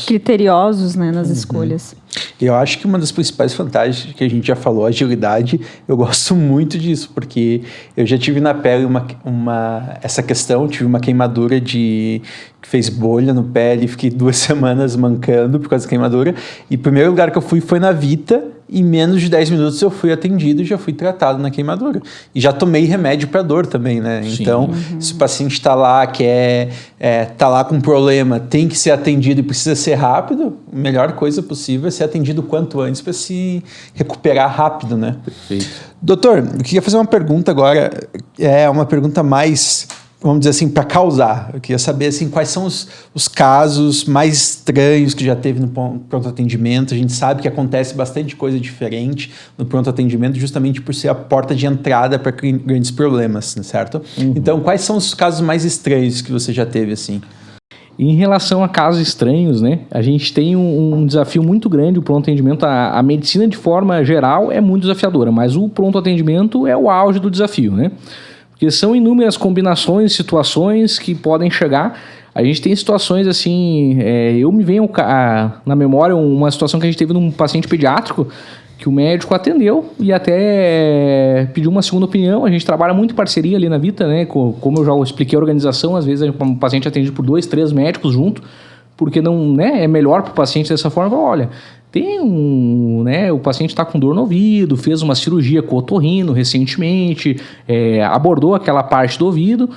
Speaker 1: criteriosos, né, nas escolhas.
Speaker 2: Eu acho que uma das principais vantagens que a gente já falou, a agilidade, eu gosto muito disso, porque eu já tive na pele essa questão, tive uma queimadura que fez bolha no pé e fiquei 2 semanas mancando por causa da queimadura. E o primeiro lugar que eu fui foi na Vita, e em menos de 10 minutos eu fui atendido e já fui tratado na queimadura. E já tomei remédio para dor também, né? Sim. Então, se o paciente está lá, tá lá com um problema, tem que ser atendido e precisa ser rápido, a melhor coisa possível é ser atendido o quanto antes para se recuperar rápido, né?
Speaker 3: Perfeito.
Speaker 2: Doutor, eu queria fazer uma pergunta agora, uma pergunta mais, vamos dizer assim, para causar. Eu queria saber, assim, quais são os casos mais estranhos que já teve no pronto atendimento. A gente sabe que acontece bastante coisa diferente no pronto atendimento, justamente por ser a porta de entrada para grandes problemas, né, certo? Então, quais são os casos mais estranhos que você já teve, assim?
Speaker 3: Em relação a casos estranhos, né, a gente tem um desafio muito grande, o pronto atendimento. A medicina, de forma geral, é muito desafiadora, mas o pronto atendimento é o auge do desafio, né? Porque são inúmeras combinações, situações que podem chegar. A gente tem situações assim, eu me venho na memória uma situação que a gente teve num paciente pediátrico, que o médico atendeu e até pediu uma segunda opinião. A gente trabalha muito em parceria ali na Vita, né? Como eu já expliquei a organização, às vezes o paciente é atendido por 2, 3 médicos junto, porque não, né, é melhor para o paciente dessa forma. Olha, o paciente está com dor no ouvido, fez uma cirurgia com otorrino recentemente, abordou aquela parte do ouvido,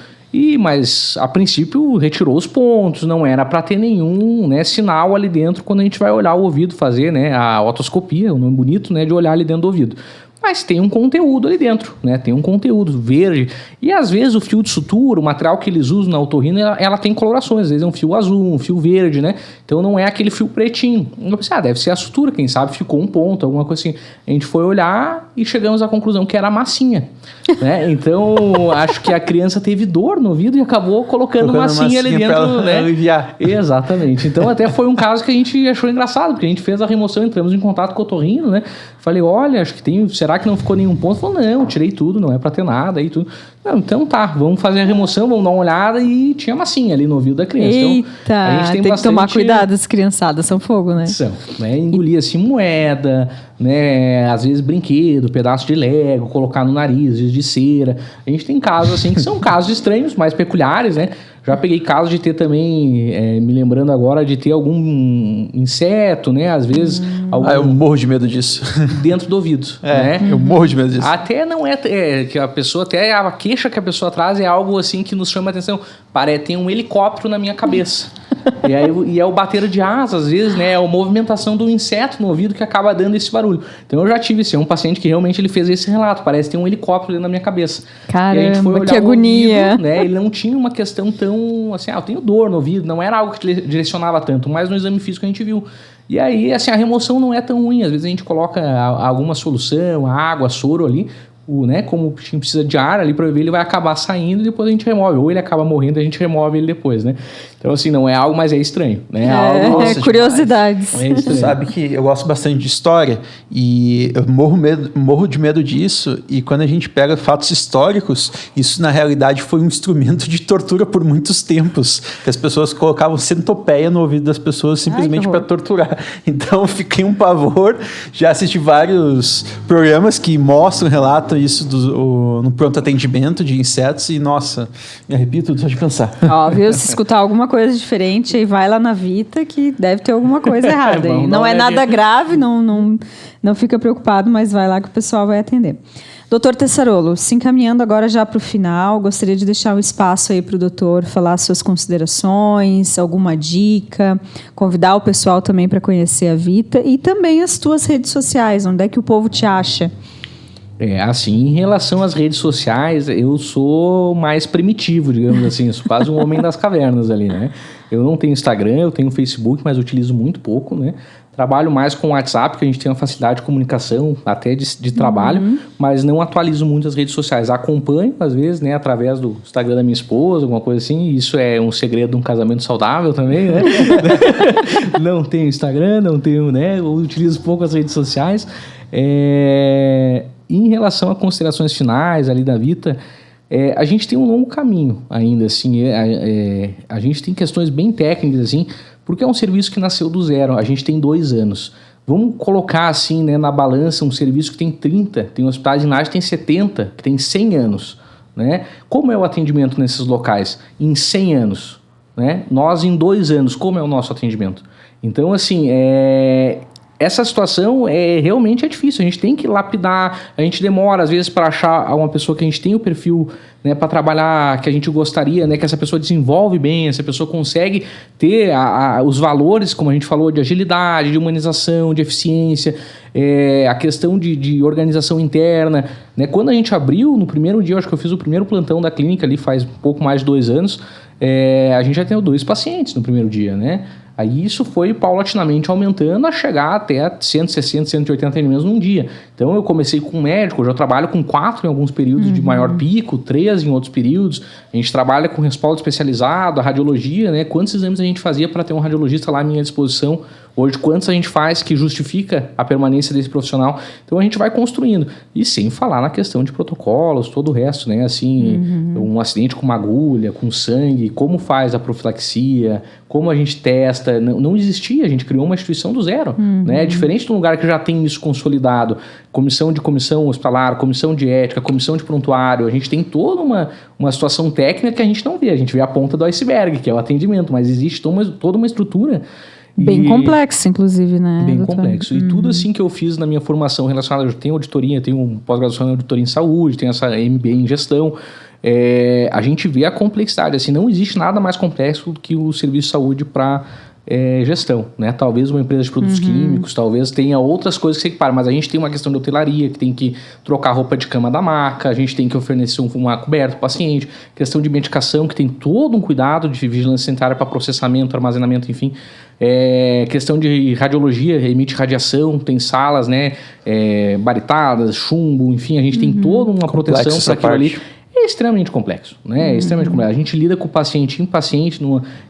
Speaker 3: mas a princípio retirou os pontos, não era para ter nenhum, né, sinal ali dentro quando a gente vai olhar o ouvido, fazer, né, a otoscopia, um nome bonito, né, de olhar ali dentro do ouvido. Mas tem um conteúdo ali dentro, né? Tem um conteúdo verde. E às vezes o fio de sutura, o material que eles usam na otorrino, ela tem colorações. Às vezes é um fio azul, um fio verde, né? Então não é aquele fio pretinho. Eu pensei, deve ser a sutura, quem sabe ficou um ponto, alguma coisa assim. A gente foi olhar e chegamos à conclusão que era a massinha, né? Então acho que a criança teve dor no ouvido e acabou colocando massinha ali dentro, né?
Speaker 2: Aliviar.
Speaker 3: Exatamente. Então até foi um caso que a gente achou engraçado, porque a gente fez a remoção, entramos em contato com o otorrino, né? Falei, olha, acho que será que não ficou nenhum ponto? Falou, não, tirei tudo, não é pra ter nada e tudo. Não, então tá, vamos fazer a remoção, vamos dar uma olhada, e tinha massinha ali no ouvido da criança.
Speaker 1: Eita, então, a gente tem que tomar cuidado, as criançadas são fogo, né?
Speaker 3: São, né? Engolir assim moeda, né? Às vezes brinquedo, pedaço de Lego, colocar no nariz, giz de cera. A gente tem casos assim que são casos estranhos, mais peculiares, né? Já peguei casos de ter também, me lembrando agora, de ter algum inseto, né? Às vezes...
Speaker 2: eu morro de medo disso.
Speaker 3: Dentro do ouvido, né?
Speaker 2: Eu morro de medo disso.
Speaker 3: Até não que a pessoa, até a queixa que a pessoa traz é algo assim que nos chama a atenção. Tem um helicóptero na minha cabeça. E é o bater de asas, às vezes, né? É a movimentação do inseto no ouvido que acaba dando esse barulho. Então eu já tive um paciente que realmente ele fez esse relato. Parece ter um helicóptero dentro da minha cabeça.
Speaker 1: Caramba,
Speaker 3: e a gente foi olhar
Speaker 1: que agonia.
Speaker 3: Ouvido, né? Ele não tinha uma questão tão assim, eu tenho dor no ouvido. Não era algo que direcionava tanto, mas no exame físico a gente viu. E aí, assim, a remoção não é tão ruim. Às vezes a gente coloca alguma solução, água, soro ali, né? Como o bichinho precisa de ar ali para ver, ele vai acabar saindo e depois a gente remove. Ou ele acaba morrendo e a gente remove ele depois, né? Então, assim, não é algo, mas é estranho, né?
Speaker 1: Curiosidades.
Speaker 2: Sabe que eu gosto bastante de história e eu morro de medo disso, e quando a gente pega fatos históricos, isso na realidade foi um instrumento de tortura por muitos tempos, que as pessoas colocavam centopeia no ouvido das pessoas simplesmente para torturar. Então, fiquei um pavor. Já assisti vários programas que mostram, relatam isso no pronto atendimento de insetos e, nossa, me arrepio tudo só de pensar.
Speaker 1: Ó, viu? Se escutar alguma coisa diferente, aí vai lá na Vita que deve ter alguma coisa errada. Aí. Não é nada grave, não fica preocupado, mas vai lá que o pessoal vai atender. Doutor Tessarolo, se encaminhando agora já para o final, gostaria de deixar um espaço aí para o doutor falar suas considerações, alguma dica, convidar o pessoal também para conhecer a Vita e também as tuas redes sociais, onde é que o povo te acha?
Speaker 3: Assim, em relação às redes sociais, eu sou mais primitivo, digamos assim, eu sou quase um homem das cavernas ali, né? Eu não tenho Instagram, eu tenho Facebook, mas utilizo muito pouco, né? Trabalho mais com o WhatsApp, que a gente tem uma facilidade de comunicação, até de trabalho, mas não atualizo muito as redes sociais. Acompanho, às vezes, né, através do Instagram da minha esposa, alguma coisa assim. Isso é um segredo de um casamento saudável também, né? Não tenho Instagram, não tenho, né? Eu utilizo pouco as redes sociais. Em relação a considerações finais ali da Vita, a gente tem um longo caminho ainda, assim. A gente tem questões bem técnicas, assim, porque é um serviço que nasceu do zero. A gente tem 2 anos. Vamos colocar assim, né, na balança um serviço que tem 30, tem hospitais em Lages que tem 70, que tem 100 anos. Né? Como é o atendimento nesses locais? Em 100 anos. Né? Nós, em 2 anos, como é o nosso atendimento? Então, assim, essa situação realmente é difícil. A gente tem que lapidar, a gente demora, às vezes, para achar uma pessoa que a gente tem o perfil, né, para trabalhar, que a gente gostaria, né, que essa pessoa desenvolve bem, essa pessoa consegue ter os valores, como a gente falou, de agilidade, de humanização, de eficiência, a questão de organização interna. Né? Quando a gente abriu, no primeiro dia, eu acho que eu fiz o primeiro plantão da clínica ali, faz pouco mais de 2 anos, a gente já tem 2 pacientes no primeiro dia, né? Aí isso foi paulatinamente aumentando a chegar até 160, 180 atendimentos num dia. Então eu comecei com um médico, eu já trabalho com 4 em alguns períodos de maior pico, 3 em outros períodos. A gente trabalha com respaldo especializado, a radiologia, né? Quantos exames a gente fazia para ter um radiologista lá à minha disposição? Hoje, quantos a gente faz que justifica a permanência desse profissional? Então a gente vai construindo. E sem falar na questão de protocolos, todo o resto, né? Assim, um acidente com uma agulha, com sangue, como faz a profilaxia, como a gente testa. Não existia, a gente criou uma instituição do zero. Né? Diferente de um lugar que já tem isso consolidado, comissão hospitalar, comissão de ética, comissão de prontuário, a gente tem toda uma situação técnica que a gente não vê. A gente vê a ponta do iceberg, que é o atendimento, mas existe toda uma estrutura.
Speaker 1: Bem complexo, inclusive, né?
Speaker 3: Bem
Speaker 1: doutor?
Speaker 3: complexo. E tudo assim que eu fiz na minha formação relacionada, eu tenho auditoria, tenho pós-graduação em auditoria em saúde, tenho essa MBA em gestão, a gente vê a complexidade. Assim, não existe nada mais complexo do que o serviço de saúde para gestão, né? Talvez uma empresa de produtos químicos, talvez tenha outras coisas que se equiparam, mas a gente tem uma questão de hotelaria, que tem que trocar a roupa de cama da maca, a gente tem que oferecer uma coberta para o paciente, questão de medicação, que tem todo um cuidado de vigilância sanitária para processamento, armazenamento, enfim. Questão de radiologia, emite radiação, tem salas, né? Baritadas, chumbo, enfim, a gente tem toda uma proteção para aquilo ali. É extremamente complexo, né? É extremamente complexo. A gente lida com o paciente impaciente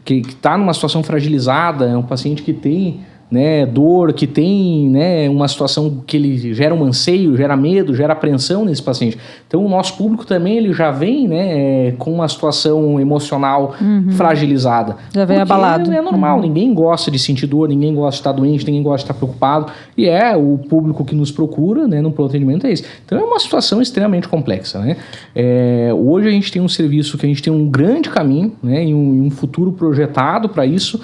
Speaker 3: que está numa situação fragilizada, é um paciente que tem, né, dor, que tem, né, uma situação que ele gera um anseio, gera medo, gera apreensão nesse paciente. Então o nosso público também ele já vem, né, com uma situação emocional fragilizada.
Speaker 1: Já vem abalado.
Speaker 3: É normal, ninguém gosta de sentir dor, ninguém gosta de estar doente, ninguém gosta de estar preocupado. E o público que nos procura, né, no pronto atendimento é esse. Então é uma situação extremamente complexa, né? Hoje a gente tem um serviço que a gente tem um grande caminho, né, e um futuro projetado para isso.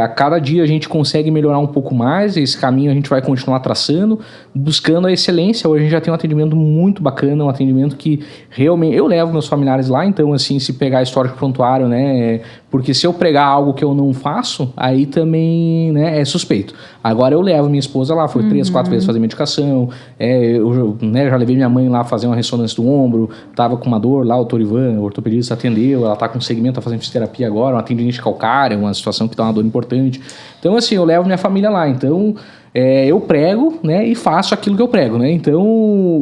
Speaker 3: A cada dia a gente consegue melhorar um pouco mais, esse caminho a gente vai continuar traçando, buscando a excelência. Hoje a gente já tem um atendimento muito bacana, um atendimento que realmente... Eu levo meus familiares lá, então assim, se pegar histórico prontuário, né, porque se eu pregar algo que eu não faço, aí também, né, é suspeito. Agora eu levo minha esposa lá, foi 3, 4 vezes fazer medicação, eu já levei minha mãe lá fazer uma ressonância do ombro, tava com uma dor lá, o Dr. Ivan, o ortopedista, atendeu, ela tá com segmento, tá fazendo fisioterapia agora, uma tendinite calcária, uma situação que dá uma dor importante. Então, assim, eu levo minha família lá. Então, eu prego, né, e faço aquilo que eu prego, né? Então,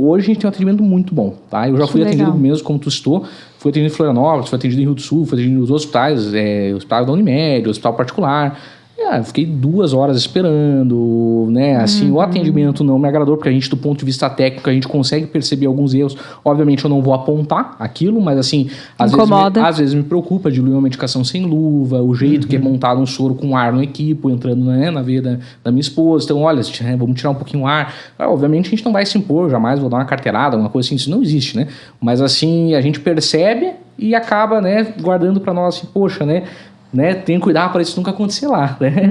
Speaker 3: hoje a gente tem um atendimento muito bom, tá? Eu já fui atendido mesmo, como tu citou, fui atendido em Florianópolis, fui atendido em Rio do Sul, fui atendido nos hospitais, hospital da Unimed, hospital particular. eu fiquei 2 horas esperando, né? Assim, o atendimento não me agradou, porque a gente, do ponto de vista técnico, a gente consegue perceber alguns erros. Obviamente, eu não vou apontar aquilo, mas assim, às vezes me preocupa diluir uma medicação sem luva, o jeito que é montado um soro com ar no equipo, entrando, né, na veia da minha esposa. Então, olha, vamos tirar um pouquinho o ar. Obviamente, a gente não vai se impor, jamais vou dar uma carteirada, uma coisa assim, isso não existe, né? Mas assim, a gente percebe e acaba, né, guardando para nós assim, poxa, né, tem que cuidar para isso nunca acontecer lá, né?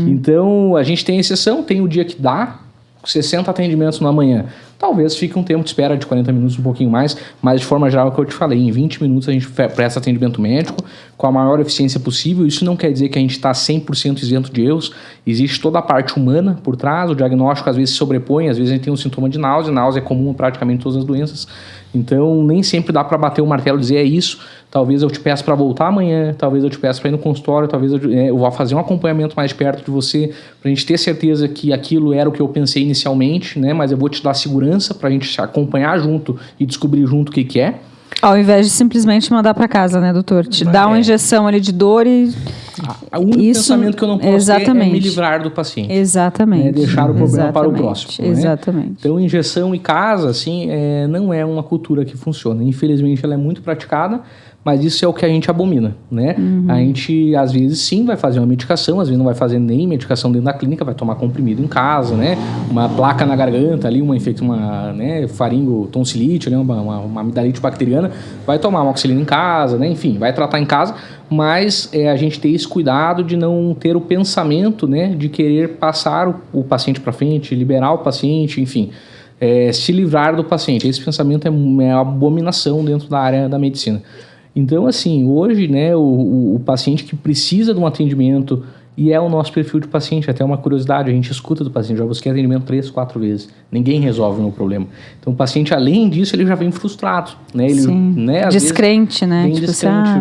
Speaker 3: Então, a gente tem exceção, tem o dia que dá, 60 atendimentos na manhã. Talvez fique um tempo de espera de 40 minutos, um pouquinho mais, mas de forma geral, é o que eu te falei, em 20 minutos a gente presta atendimento médico com a maior eficiência possível. Isso não quer dizer que a gente está 100% isento de erros, existe toda a parte humana por trás, o diagnóstico às vezes se sobrepõe, às vezes a gente tem um sintoma de náusea é comum praticamente em todas as doenças, então nem sempre dá para bater o martelo e dizer é isso. Talvez eu te peça para voltar amanhã, talvez eu te peça para ir no consultório, talvez eu vá fazer um acompanhamento mais perto de você, para a gente ter certeza que aquilo era o que eu pensei inicialmente, né? Mas eu vou te dar segurança para a gente acompanhar junto e descobrir junto o que é.
Speaker 1: Ao invés de simplesmente mandar para casa, né, doutor? Te dá uma injeção ali de dor e...
Speaker 3: O único pensamento que eu não posso ter é me livrar do paciente.
Speaker 1: Exatamente.
Speaker 3: Né? Deixar o problema para o próximo.
Speaker 1: Exatamente.
Speaker 3: Né? Então, injeção em casa, assim, não é uma cultura que funciona. Infelizmente, ela é muito praticada, mas isso é o que a gente abomina, né? A gente, às vezes, sim, vai fazer uma medicação, às vezes não vai fazer nem medicação dentro da clínica, vai tomar comprimido em casa, né? Uma placa na garganta ali, uma faringotonsilite, né? uma amidalite bacteriana, vai tomar amoxicilina em casa, né? Enfim, vai tratar em casa, mas a gente ter esse cuidado de não ter o pensamento, né? De querer passar o paciente para frente, liberar o paciente, enfim... se livrar do paciente. Esse pensamento é uma abominação dentro da área da medicina. Então, assim, hoje, né, o paciente que precisa de um atendimento, e é o nosso perfil de paciente, até uma curiosidade, a gente escuta do paciente, já busquei atendimento 3, 4 vezes, ninguém resolve o meu problema. Então, o paciente, além disso, ele já vem frustrado, né? Ele, né,
Speaker 1: descrente, né?
Speaker 3: Vem descrente,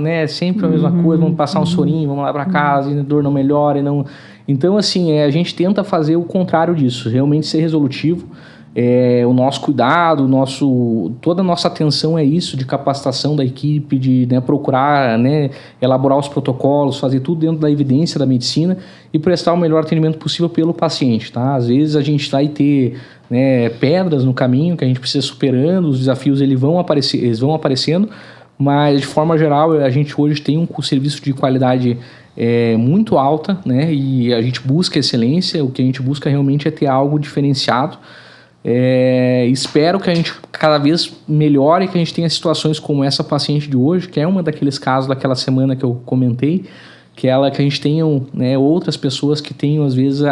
Speaker 3: né, sempre a mesma coisa, vamos passar um sorinho, vamos lá para casa, e a dor não melhora, e não... Então, assim, a gente tenta fazer o contrário disso, realmente ser resolutivo. O nosso cuidado, toda a nossa atenção é isso, de capacitação da equipe, de, né, procurar, né, elaborar os protocolos, fazer tudo dentro da evidência da medicina e prestar o melhor atendimento possível pelo paciente, tá? Às vezes a gente vai ter, né, pedras no caminho que a gente precisa superando, os desafios eles vão aparecendo, mas de forma geral a gente hoje tem um serviço de qualidade muito alta, né, e a gente busca excelência, o que a gente busca realmente é ter algo diferenciado. Espero que a gente cada vez melhore, que a gente tenha situações como essa paciente de hoje, que é uma daqueles casos daquela semana que eu comentei, que a gente tenha, né, outras pessoas que tenham, às vezes,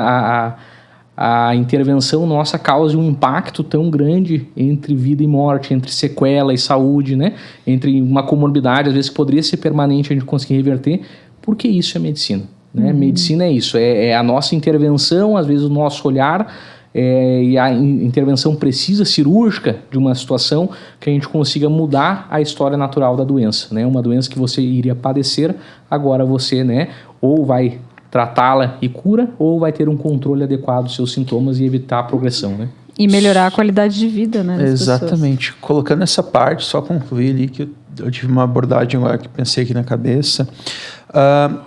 Speaker 3: a intervenção nossa cause um impacto tão grande entre vida e morte, entre sequela e saúde, né? Entre uma comorbidade, às vezes, que poderia ser permanente, a gente conseguir reverter, porque isso é medicina, né? Medicina é isso, é a nossa intervenção, às vezes o nosso olhar, e a intervenção precisa cirúrgica de uma situação que a gente consiga mudar a história natural da doença, né? Uma doença que você iria padecer, agora você, né, ou vai tratá-la e cura, ou vai ter um controle adequado dos seus sintomas e evitar a progressão, né?
Speaker 1: E melhorar a qualidade de vida, né?
Speaker 2: Exatamente. Pessoas. Colocando essa parte, só concluir ali que eu tive uma abordagem agora que pensei aqui na cabeça.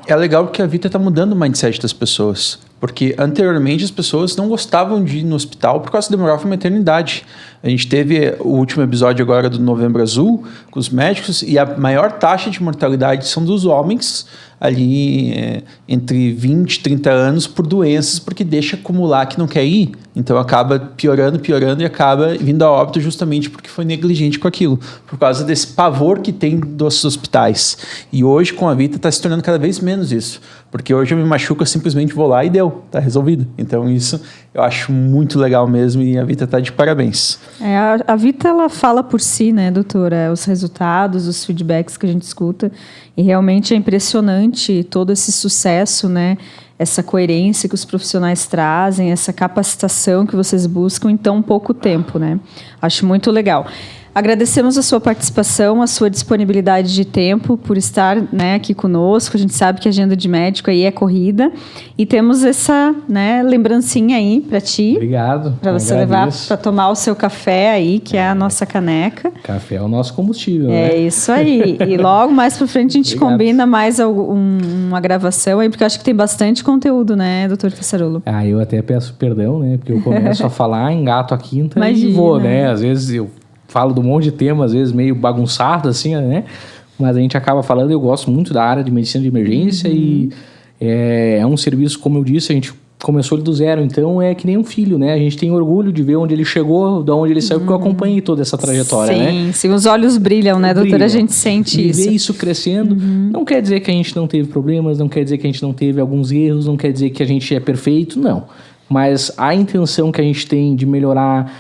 Speaker 2: É legal porque a Vita está mudando o mindset das pessoas. Porque anteriormente as pessoas não gostavam de ir no hospital por causa que demorava uma eternidade. A gente teve o último episódio agora do Novembro Azul com os médicos e a maior taxa de mortalidade são dos homens ali entre 20 e 30 anos por doenças, porque deixa acumular que não quer ir. Então acaba piorando e acaba vindo a óbito justamente porque foi negligente com aquilo, por causa desse pavor que tem dos hospitais. E hoje com a Vita está se tornando cada vez menos isso, porque hoje eu me machuco, eu simplesmente vou lá e deu, tá resolvido. Então isso eu acho muito legal mesmo e a Vita está de parabéns.
Speaker 1: A Vita, ela fala por si, né, doutora? Os resultados, os feedbacks que a gente escuta, e realmente é impressionante todo esse sucesso, né? Essa coerência que os profissionais trazem, essa capacitação que vocês buscam em tão pouco tempo, né? Acho muito legal. Agradecemos a sua participação, a sua disponibilidade de tempo por estar, né, aqui conosco. A gente sabe que a agenda de médico aí é corrida e temos essa, né, lembrancinha aí para ti.
Speaker 3: Obrigado.
Speaker 1: Para você levar para tomar o seu café aí, que é a nossa caneca.
Speaker 3: Café é o nosso combustível,
Speaker 1: né? É isso aí. E logo mais para frente a gente combina mais uma gravação aí, porque eu acho que tem bastante conteúdo, né, doutor Tessarolo?
Speaker 3: Eu até peço perdão, né, porque eu começo a falar, engato a quinta.
Speaker 1: Imagina.
Speaker 3: E vou, né? Às vezes eu falo de um monte de temas, às vezes meio bagunçado, assim, né? Mas a gente acaba falando, eu gosto muito da área de medicina de emergência e é um serviço, como eu disse, a gente começou ele do zero, então é que nem um filho, né? A gente tem orgulho de ver onde ele chegou, de onde ele saiu, porque eu acompanhei toda essa trajetória, né?
Speaker 1: Sim, os olhos brilham, né, doutora? A gente sente isso.
Speaker 3: E ver isso crescendo, não quer dizer que a gente não teve problemas, não quer dizer que a gente não teve alguns erros, não quer dizer que a gente é perfeito, não. Mas a intenção que a gente tem de melhorar,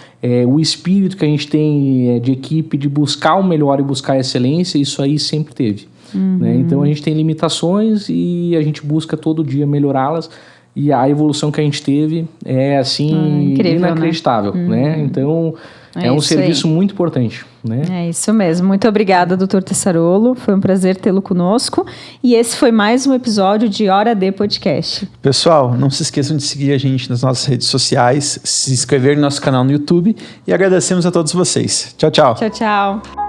Speaker 3: o espírito que a gente tem de equipe, de buscar o melhor e buscar a excelência, isso aí sempre teve. Né? Então a gente tem limitações e a gente busca todo dia melhorá-las. E a evolução que a gente teve é, assim, incrível, inacreditável, né? Então, é um serviço muito importante, né?
Speaker 1: É isso mesmo. Muito obrigada, doutor Tessarolo. Foi um prazer tê-lo conosco. E esse foi mais um episódio de Hora D Podcast.
Speaker 2: Pessoal, não se esqueçam de seguir a gente nas nossas redes sociais, se inscrever no nosso canal no YouTube e agradecemos a todos vocês. Tchau, tchau.
Speaker 1: Tchau, tchau.